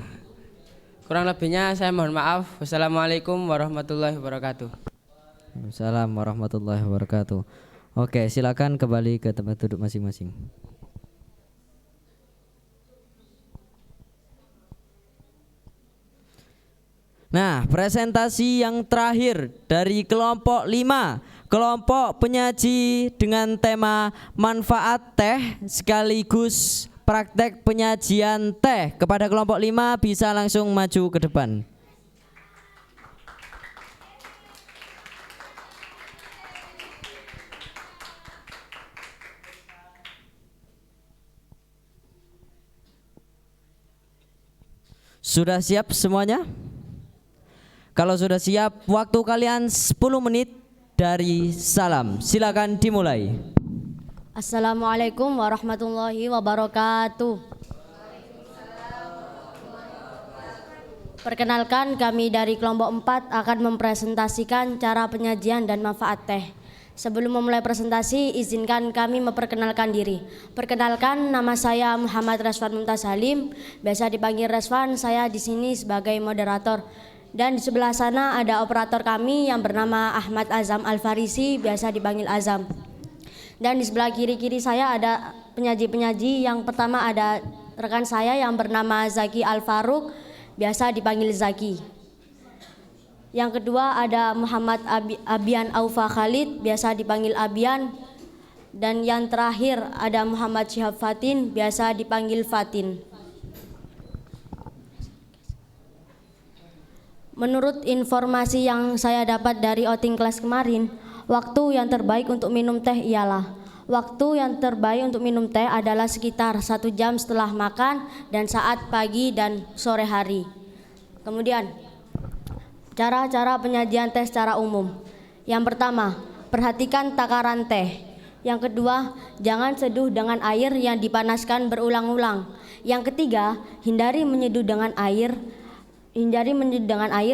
Speaker 14: Kurang lebihnya saya mohon maaf. Wassalamualaikum warahmatullahi wabarakatuh.
Speaker 1: Assalamualaikum warahmatullahi wabarakatuh. Oke, silakan kembali ke tempat duduk masing-masing. Nah, presentasi yang terakhir dari kelompok 5, kelompok penyaji dengan tema manfaat teh sekaligus praktek penyajian teh. Kepada kelompok 5 bisa langsung maju ke depan. Sudah siap semuanya? Kalau sudah siap, waktu kalian 10 menit dari salam. Silakan dimulai.
Speaker 15: Assalamualaikum warahmatullahi wabarakatuh. Perkenalkan, kami dari kelompok 4 akan mempresentasikan cara penyajian dan manfaat teh. Sebelum memulai presentasi, izinkan kami memperkenalkan diri. Perkenalkan, nama saya Muhammad Reswan Mumtaz Halim, biasa dipanggil Reswan. Saya di sini sebagai moderator. Dan di sebelah sana ada operator kami yang bernama Ahmad Azam Al-Farisi, biasa dipanggil Azam. Dan di sebelah kiri-kiri saya ada penyaji-penyaji. Yang pertama ada rekan saya yang bernama Zaki Al-Faruq, biasa dipanggil Zaki. Yang kedua ada Muhammad Abian Aufa Khalid, biasa dipanggil Abian. Dan yang terakhir ada Muhammad Syihab Fatin, biasa dipanggil Fatin. Menurut informasi yang saya dapat dari outing kelas kemarin, waktu yang terbaik untuk minum teh adalah sekitar 1 jam setelah makan dan saat pagi dan sore hari. Kemudian cara-cara penyajian teh secara umum. Yang pertama, perhatikan takaran teh. Yang kedua, jangan seduh dengan air yang dipanaskan berulang-ulang. Yang ketiga, hindari menyeduh dengan air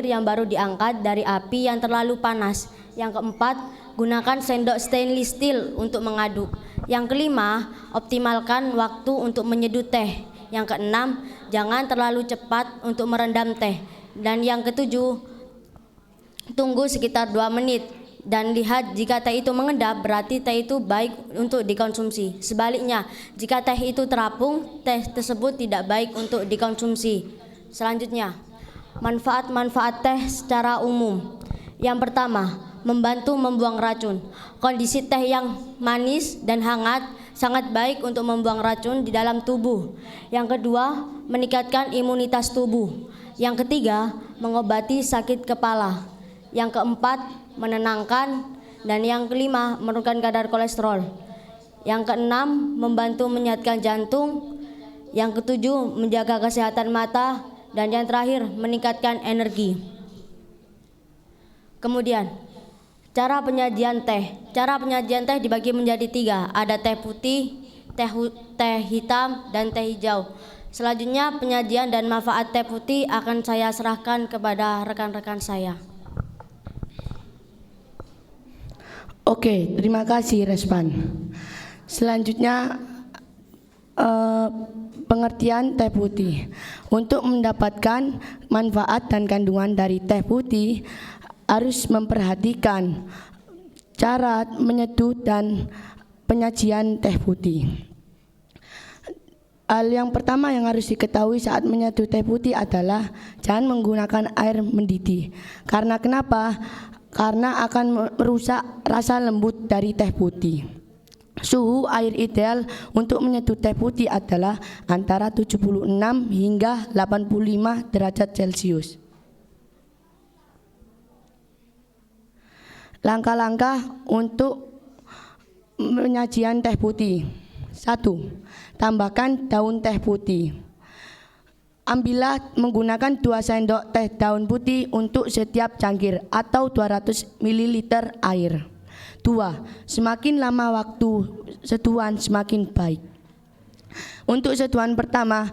Speaker 15: yang baru diangkat dari api yang terlalu panas. Yang keempat, gunakan sendok stainless steel untuk mengaduk. Yang kelima, optimalkan waktu untuk menyeduh teh. Yang keenam, jangan terlalu cepat untuk merendam teh. Dan yang ketujuh, tunggu sekitar 2 menit dan lihat jika teh itu mengendap, berarti teh itu baik untuk dikonsumsi. Sebaliknya, jika teh itu terapung, teh tersebut tidak baik untuk dikonsumsi. Selanjutnya, manfaat-manfaat teh secara umum. Yang pertama, membantu membuang racun. Kondisi teh yang manis dan hangat sangat baik untuk membuang racun di dalam tubuh. Yang kedua, meningkatkan imunitas tubuh. Yang ketiga, mengobati sakit kepala. Yang keempat, menenangkan. Dan yang kelima, menurunkan kadar kolesterol. Yang keenam, membantu menyehatkan jantung. Yang ketujuh, menjaga kesehatan mata. Dan yang terakhir, meningkatkan energi. Kemudian, cara penyajian teh. Cara penyajian teh dibagi menjadi 3. Ada teh putih, teh hitam, dan teh hijau. Selanjutnya, penyajian dan manfaat teh putih akan saya serahkan kepada rekan-rekan saya.
Speaker 13: Oke, terima kasih Respan. Selanjutnya pengertian teh putih. Untuk mendapatkan manfaat dan kandungan dari teh putih harus memperhatikan cara menyeduh dan penyajian teh putih. Hal yang pertama yang harus diketahui saat menyeduh teh putih adalah jangan menggunakan air mendidih. Karena kenapa? Karena akan merusak rasa lembut dari teh putih.
Speaker 10: Suhu air ideal untuk menyeduh teh putih adalah antara 76 hingga 85 derajat Celcius. Langkah-langkah untuk penyajian teh putih. 1. Tambahkan daun teh putih. Ambillah menggunakan 2 sendok teh daun putih untuk setiap cangkir atau 200 ml air. 2. Semakin lama waktu seduhan semakin baik. Untuk seduhan pertama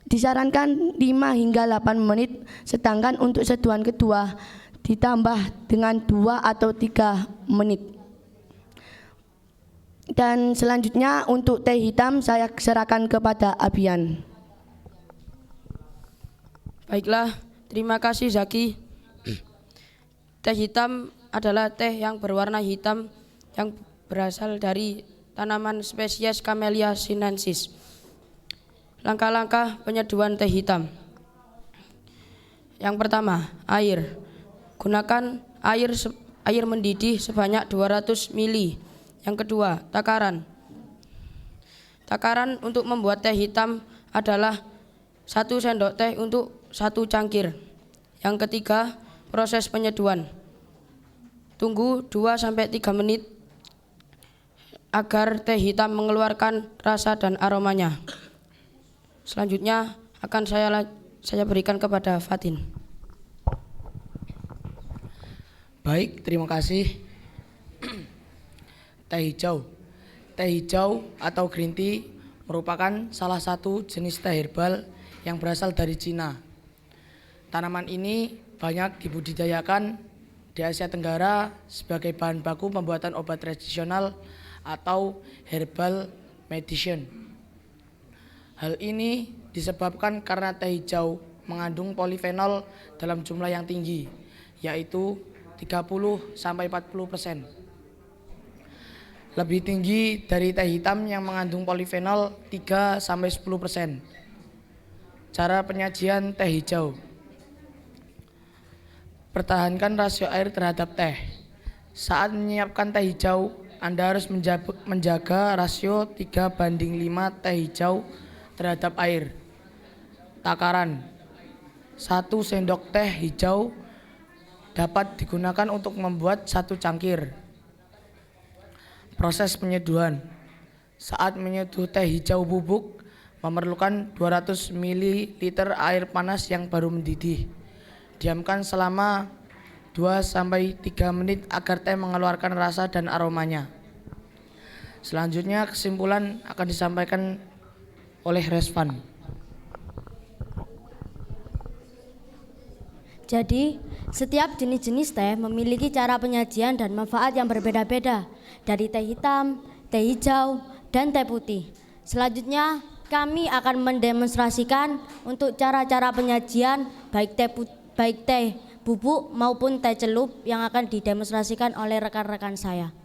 Speaker 10: disarankan 5 hingga 8 menit, sedangkan untuk seduhan kedua ditambah dengan 2 atau 3 menit. Dan selanjutnya untuk teh hitam saya serahkan kepada Abian.
Speaker 14: Baiklah, terima kasih Zaki. Teh hitam adalah teh yang berwarna hitam yang berasal dari tanaman spesies Camellia sinensis. Langkah-langkah penyeduhan teh hitam. Yang pertama, air. Gunakan air mendidih sebanyak 200 ml. Yang kedua, takaran. Takaran untuk membuat teh hitam adalah 1 sendok teh untuk 1 cangkir. Yang ketiga, proses penyeduhan. Tunggu 2-3 menit agar teh hitam mengeluarkan rasa dan aromanya. Selanjutnya akan saya berikan kepada Fatin.
Speaker 11: Baik, terima kasih. Teh hijau. Teh hijau atau green tea merupakan salah satu jenis teh herbal yang berasal dari Cina. Tanaman ini banyak dibudidayakan di Asia Tenggara sebagai bahan baku pembuatan obat tradisional atau herbal medicine. Hal ini disebabkan karena teh hijau mengandung polifenol dalam jumlah yang tinggi, yaitu 30-40%. Lebih tinggi dari teh hitam yang mengandung polifenol 3-10%. Cara penyajian teh hijau. Pertahankan rasio air terhadap teh. Saat menyiapkan teh hijau, Anda harus menjaga rasio 3:5 teh hijau terhadap air. Takaran. 1 sendok teh hijau dapat digunakan untuk membuat 1 cangkir. Proses penyeduhan. Saat menyeduh teh hijau bubuk, memerlukan 200 ml air panas yang baru mendidih. Diamkan selama 2-3 menit agar teh mengeluarkan rasa dan aromanya. Selanjutnya kesimpulan akan disampaikan oleh Resvan.
Speaker 15: Jadi, setiap jenis-jenis teh memiliki cara penyajian dan manfaat yang berbeda-beda, dari teh hitam, teh hijau, dan teh putih. Selanjutnya, kami akan mendemonstrasikan untuk cara-cara penyajian baik teh bubuk maupun teh celup yang akan didemonstrasikan oleh rekan-rekan saya.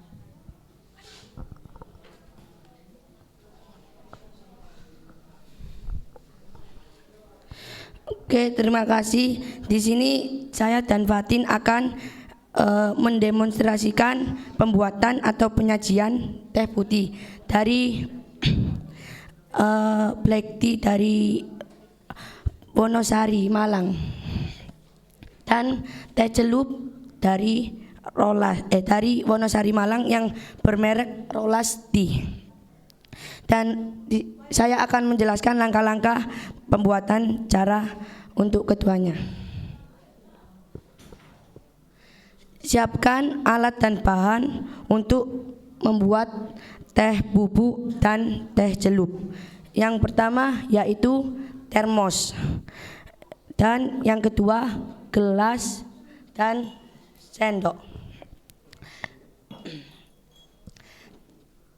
Speaker 10: Oke, terima kasih. Di sini saya dan Fatin akan mendemonstrasikan pembuatan atau penyajian teh putih dari black tea dari Wonosari, Malang, dan teh celup dari dari Wonosari, Malang yang bermerek Rolas Tea. Dan saya akan menjelaskan langkah-langkah pembuatan cara untuk keduanya. Siapkan alat dan bahan untuk membuat teh bubuk dan teh celup. Yang pertama yaitu termos, dan yang kedua gelas dan sendok,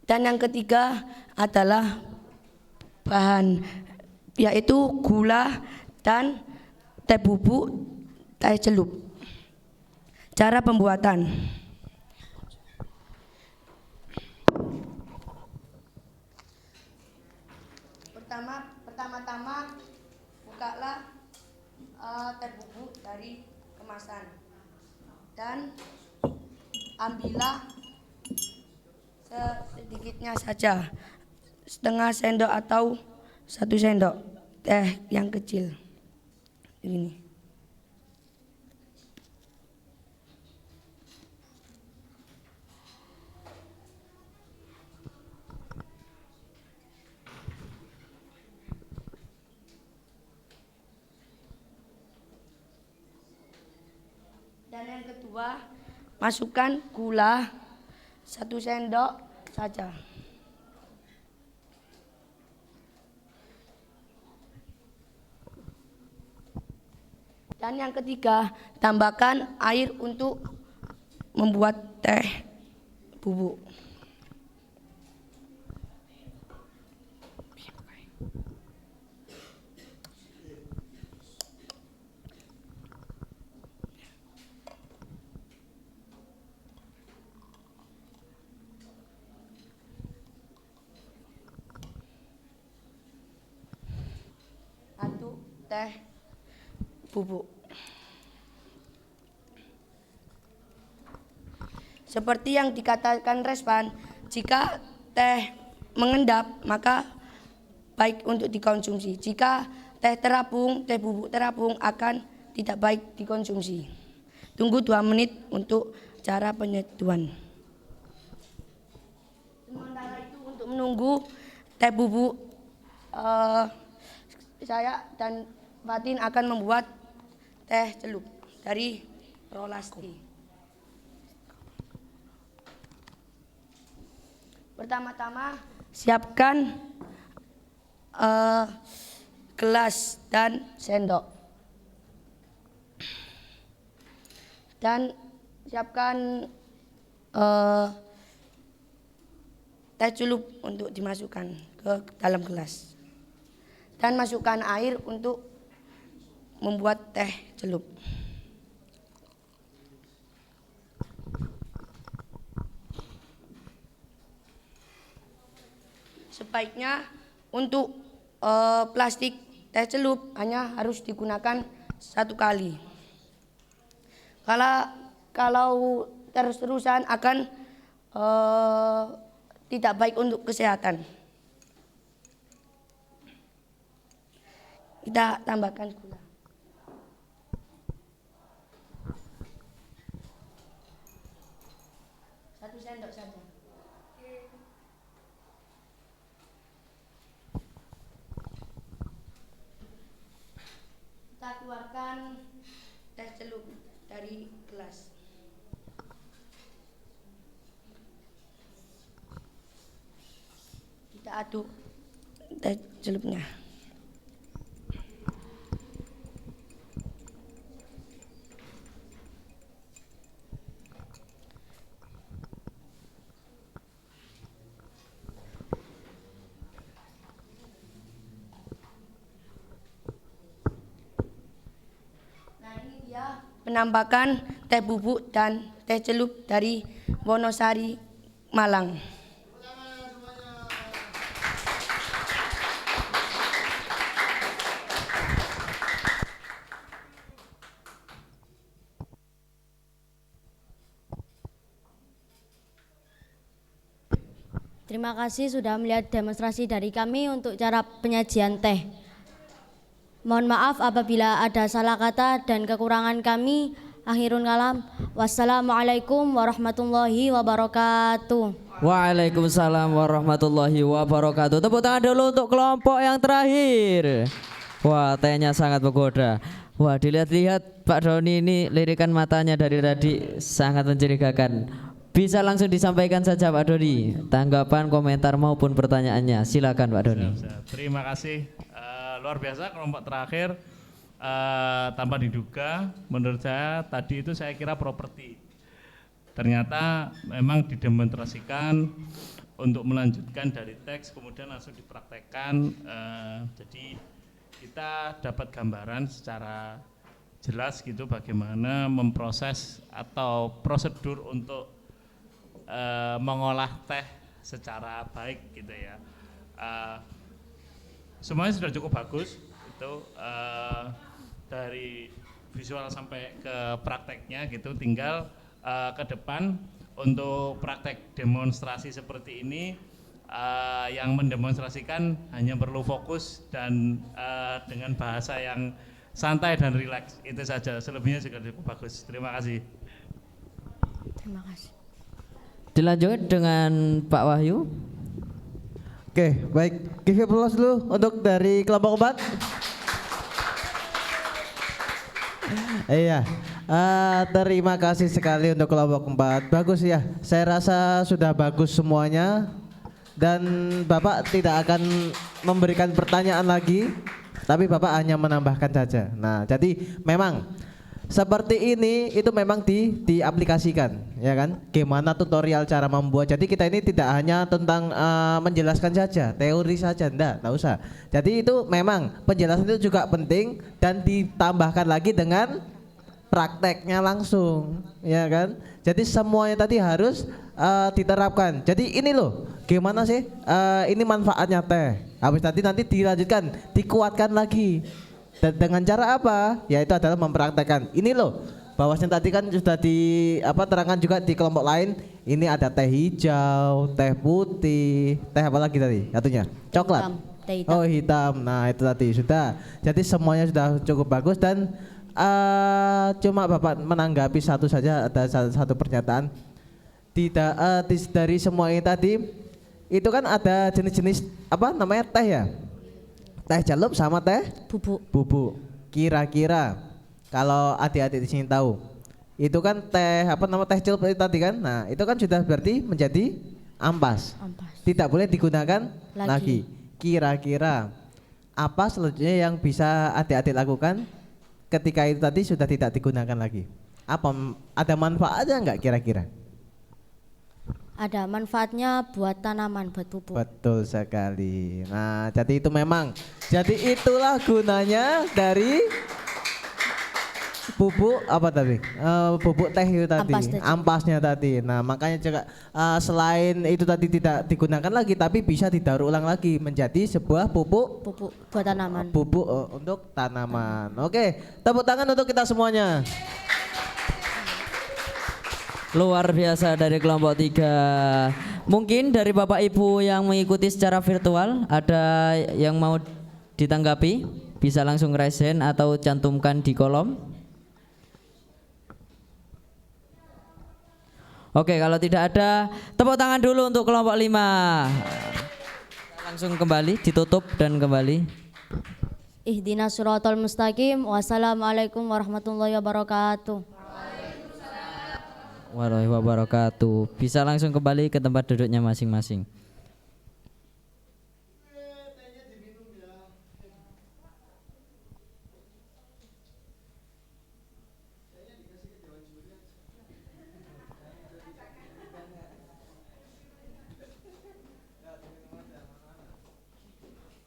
Speaker 10: dan yang ketiga adalah bahan yaitu gula dan teh bubuk, teh celup. Cara pembuatan. Pertama-tama bukalah teh bubuk dari kemasan dan ambillah
Speaker 13: secukupnya saja, setengah sendok atau 1 sendok teh yang kecil ini. Dan yang kedua, masukkan gula 1 sendok saja. Dan yang ketiga, tambahkan air untuk membuat teh bubuk. Aduk teh bubuk. Seperti yang dikatakan Respan, jika teh mengendap maka baik untuk dikonsumsi. Jika teh bubuk terapung akan tidak baik dikonsumsi. Tunggu 2 menit untuk cara penyeduhan. Sementara itu untuk menunggu teh bubuk, saya dan Fatin akan membuat teh celup dari rolasti. Pertama-tama siapkan gelas dan sendok, dan siapkan teh celup untuk dimasukkan ke dalam gelas, dan masukkan air untuk membuat teh celup. Sebaiknya untuk plastik teh celup hanya harus digunakan 1 kali. Kalau terus-terusan akan tidak baik untuk kesehatan. Kita tambahkan gula. Satu sendok saja. Kita keluarkan teh celup dari gelas. Kita aduk teh celupnya. Penampakan teh bubuk dan teh celup dari Wonosari, Malang.
Speaker 15: Terima kasih sudah melihat demonstrasi dari kami untuk cara penyajian teh. Mohon maaf apabila ada salah kata dan kekurangan kami. Akhirul kalam. Wassalamualaikum warahmatullahi wabarakatuh.
Speaker 1: Waalaikumsalam warahmatullahi wabarakatuh. Tepuk tangan dulu untuk kelompok yang terakhir. Wah, tehnya sangat menggoda. Wah, dilihat-lihat Pak Doni ini lirikan matanya dari tadi sangat mencurigakan. Bisa langsung disampaikan saja Pak Doni, tanggapan, komentar maupun pertanyaannya. Silakan Pak Doni.
Speaker 8: Terima kasih. Luar biasa kelompok terakhir, tanpa diduga menurut saya tadi itu saya kira properti. Ternyata memang didemonstrasikan untuk melanjutkan dari teks kemudian langsung dipraktekkan. Jadi kita dapat gambaran secara jelas gitu bagaimana memproses atau prosedur untuk mengolah teh secara baik gitu ya. Semuanya sudah cukup bagus itu dari visual sampai ke prakteknya gitu. Tinggal ke depan untuk praktek demonstrasi seperti ini yang mendemonstrasikan hanya perlu fokus dan dengan bahasa yang santai dan rileks, itu saja. Selebihnya juga cukup bagus. Terima kasih.
Speaker 15: Terima kasih.
Speaker 1: Dilanjut dengan Pak Wahyu.
Speaker 9: Oke, baik. Give applause dulu untuk dari kelompok 4. Iya, terima kasih sekali untuk kelompok 4. Bagus ya, saya rasa sudah bagus semuanya. Dan Bapak tidak akan memberikan pertanyaan lagi, tapi Bapak hanya menambahkan saja. Nah, jadi memang seperti ini itu memang diaplikasikan, ya kan? Gimana tutorial cara membuat. Jadi kita ini tidak hanya tentang menjelaskan saja, teori saja, enggak usah. Jadi itu memang penjelasan itu juga penting dan ditambahkan lagi dengan prakteknya langsung, ya kan? Jadi semuanya tadi harus diterapkan. Jadi ini loh, gimana sih ini manfaatnya teh? Habis nanti dilanjutkan, dikuatkan lagi. Dan dengan cara apa? Yaitu adalah mempraktekkan. Ini loh, bahwasanya tadi kan sudah terangkan juga di kelompok lain. Ini ada teh hijau, teh putih, teh apa lagi tadi? Satunya coklat.
Speaker 15: Teh hitam.
Speaker 9: Oh hitam. Nah itu tadi sudah. Jadi semuanya sudah cukup bagus dan cuma Bapak menanggapi satu saja, ada satu pernyataan. Tidak dari semua ini tadi itu kan ada jenis-jenis apa namanya teh ya? Teh celup sama teh bubuk. Kira-kira kalau adik-adik di sini tahu, itu kan teh apa nama teh celup itu tadi kan? Nah, itu kan sudah berarti menjadi ampas. Tidak boleh digunakan lagi. Kira-kira apa selanjutnya yang bisa adik-adik lakukan ketika itu tadi sudah tidak digunakan lagi? Apa ada manfaatnya enggak kira-kira?
Speaker 15: Ada manfaatnya buat tanaman, buat pupuk.
Speaker 9: Betul sekali. Nah, jadi itu memang. Jadi itulah gunanya dari pupuk apa tadi? Pupuk teh itu tadi, ampasnya tadi. Nah, makanya juga selain itu tadi tidak digunakan lagi, tapi bisa didaur ulang lagi menjadi sebuah pupuk
Speaker 15: buat tanaman.
Speaker 9: Pupuk untuk tanaman. Oke, tepuk tangan untuk kita semuanya.
Speaker 1: Luar biasa dari kelompok 3. Mungkin dari Bapak Ibu yang mengikuti secara virtual ada yang mau ditanggapi, bisa langsung raise hand atau cantumkan di kolom. Oke, kalau tidak ada, tepuk tangan dulu untuk kelompok 5. Langsung kembali, ditutup dan kembali.
Speaker 15: Ihdinas siratal mustaqim. Wassalamualaikum warahmatullahi wabarakatuh.
Speaker 1: Warahmatullahi wabarakatuh. Bisa langsung kembali ke tempat duduknya masing-masing.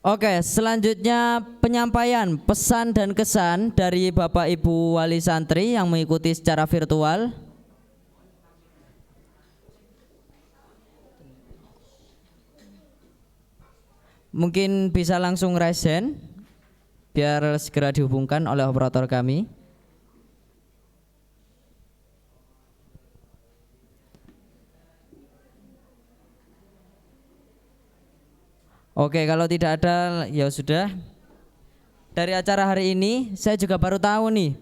Speaker 1: Oke, selanjutnya penyampaian pesan dan kesan dari Bapak Ibu Wali Santri yang mengikuti secara virtual. Mungkin bisa langsung raise hand biar segera dihubungkan oleh operator kami. Oke, kalau tidak ada ya sudah. Dari acara hari ini saya juga baru tahu nih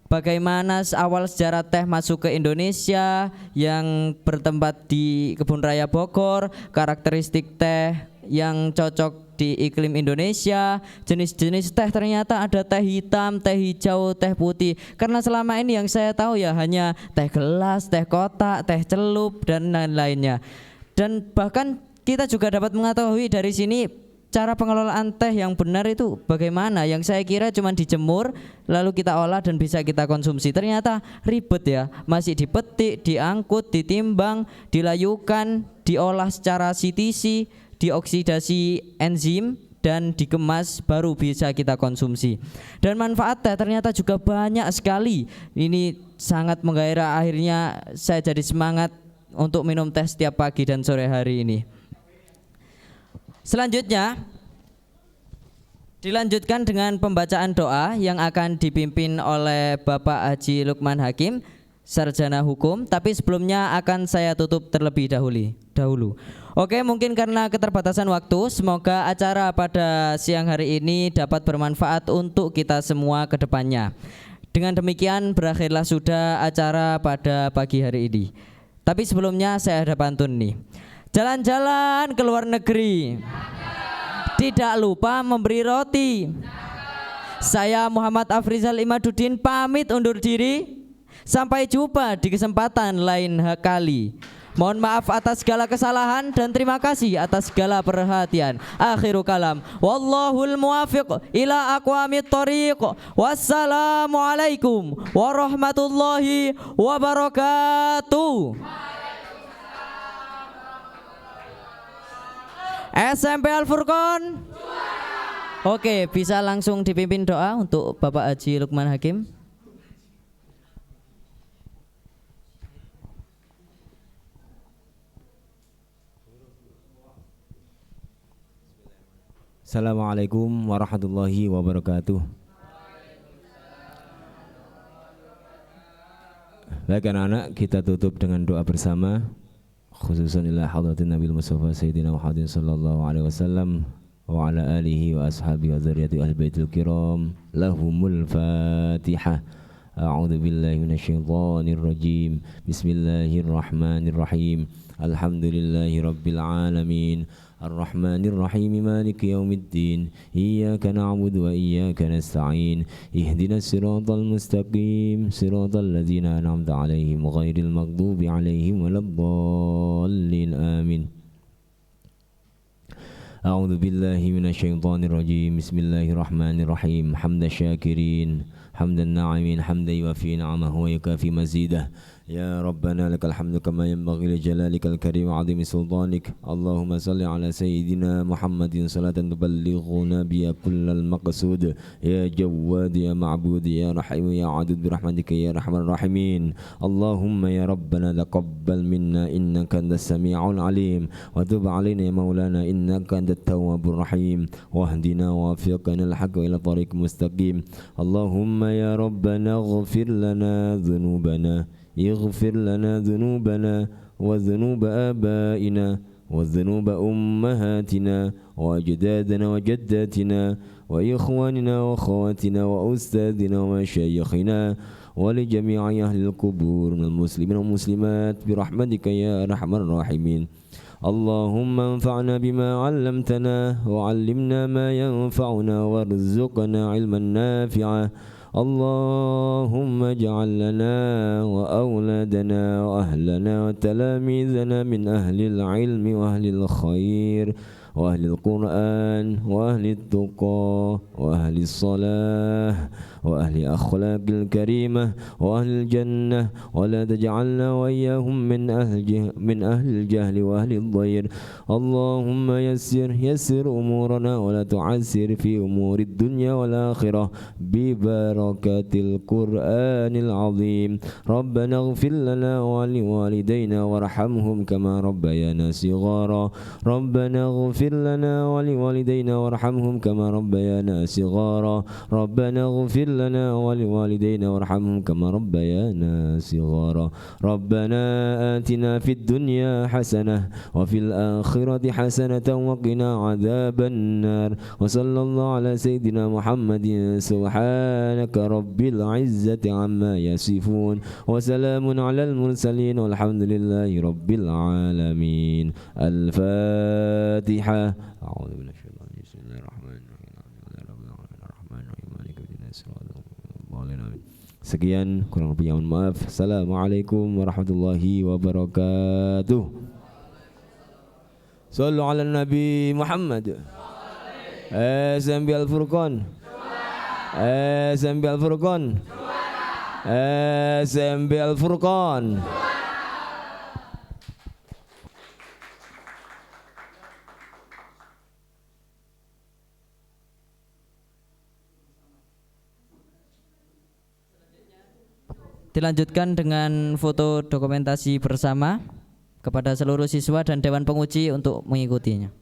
Speaker 1: bagaimana awal sejarah teh masuk ke Indonesia yang bertempat di Kebun Raya Bogor, karakteristik teh yang cocok di iklim Indonesia, jenis-jenis teh ternyata ada teh hitam, teh hijau, teh putih. Karena selama ini yang saya tahu ya hanya teh gelas, teh kotak, teh celup dan lain-lainnya. Dan bahkan kita juga dapat mengetahui dari sini cara pengelolaan teh yang benar itu bagaimana. Yang saya kira cuma dijemur lalu kita olah dan bisa kita konsumsi. Ternyata ribet ya, masih dipetik, diangkut, ditimbang, dilayukan, diolah secara CTC, dioksidasi enzim dan dikemas baru bisa kita konsumsi. Dan manfaat teh ternyata juga banyak sekali. Ini sangat menggairah, akhirnya saya jadi semangat untuk minum teh setiap pagi dan sore hari ini. Selanjutnya dilanjutkan dengan pembacaan doa yang akan dipimpin oleh Bapak Haji Lukman Hakim, Sarjana Hukum. Tapi sebelumnya akan saya tutup terlebih dahulu. dahulu. Oke, mungkin karena keterbatasan waktu, semoga acara pada siang hari ini dapat bermanfaat untuk kita semua ke depannya. Dengan demikian berakhirlah sudah acara pada pagi hari ini. Tapi sebelumnya saya ada pantun nih. Jalan-jalan ke luar negeri, tidak lupa memberi roti. Saya Muhammad Afrizal Imaduddin pamit undur diri. Sampai jumpa di kesempatan lain kali. Mohon maaf atas segala kesalahan dan terima kasih atas segala perhatian. Akhirul kalam. Wallahul muwafiq ila aqwamit thoriq. Wassalamualaikum warahmatullahi wabarakatuh. SMP Al Furqon. Oke, bisa langsung dipimpin doa untuk Bapak Haji Lukman Hakim.
Speaker 16: Assalamualaikum warahmatullahi wabarakatuh. Baik anak-anak, kita tutup dengan doa bersama. Khususan ila hadratin Nabi Mustafa Sayyidina Muhammadin sallallahu alaihi wasallam wa ala alihi wa ashabihi wa dzurriyyati ahli baitil kiram. Lahumul Fatihah. A'udzu billahi minasyaitonir rajim. Bismillahirrahmanirrahim. Alhamdulillahi rabbil alamin. الرحمن الرحيم مالك يوم الدين إياك نعبد وإياك نستعين اهدنا الصراط المستقيم صراط الذين أنعمت عليهم غير المغضوب عليهم ولا الضالين آمين أعوذ بالله من الشيطان الرجيم بسم الله الرحمن الرحيم حمد الشاكرين حمد الناعمين حمدا يوفي نعمه ويكافي مزيده يا ربنا لك الحمد كما ينبغي لجلالك الكريم وعظيم سلطانك اللهم صل على سيدنا محمد صلاة تبلغنا بها كل المقصود يا جواد يا معبود يا رحيم يا عدود برحمتك يا أرحم الراحمين اللهم يا ربنا تقبل منا إنك أنت السميع العليم وتب علينا يا مولانا إنك أنت التواب الرحيم واهدنا ووفقنا الحق إلى طريق مستقيم اللهم يا ربنا اغفر لنا ذنوبنا اغفر لنا ذنوبنا وذنوب آبائنا وذنوب أمهاتنا وأجدادنا وجداتنا وإخواننا وأخواتنا وأستاذنا ومشايخنا ولجميع أهل القبور من المسلمين والمسلمات برحمتك يا أرحم الراحمين اللهم انفعنا بما علمتنا وعلمنا ما ينفعنا وارزقنا علما نافعا اللهم اجعل لنا وأولادنا وأهلنا وتلاميذنا من أهل العلم وأهل الخير وأهل القرآن وأهل التقى وأهل الصلاح وأهل الأخلاق الكريمة وأهل الجنة ولا تجعلنا وإياهم من أهل الجهل وأهل الضير اللهم يسر أمورنا ولا تعسر في أمور الدنيا والآخرة ببركة القرآن العظيم ربنا اغفر لنا ولوالدينا وارحمهم كما ربيانا صغارا ربنا اغفر لنا ولوالدينا وارحمهم كما ربيانا صغارا ربنا اغفر لنا ولوالدينا وارحمهم كما ربيانا صغارا ربنا آتنا في الدنيا حسنة وفي الآخرة حسنة وقنا عذاب النار وصلى الله على سيدنا محمد سبحانك رب العزة عما يصفون وسلام على المرسلين والحمد لله رب العالمين الفاتحة أعوذ بالله من الشيطان الرجيم بسم الله الرحمن الرحيم الرحمن الرحيم مالك يوم الدين Sekian, kurang lebihnya mohon maaf. Assalamualaikum warahmatullahi wabarakatuh. Sallu ala Nabi Muhammad. SMP Al Furqon. SMP Al Furqon. SMP Al Furqon.
Speaker 1: Dilanjutkan dengan foto dokumentasi bersama kepada seluruh siswa dan dewan penguji untuk mengikutinya.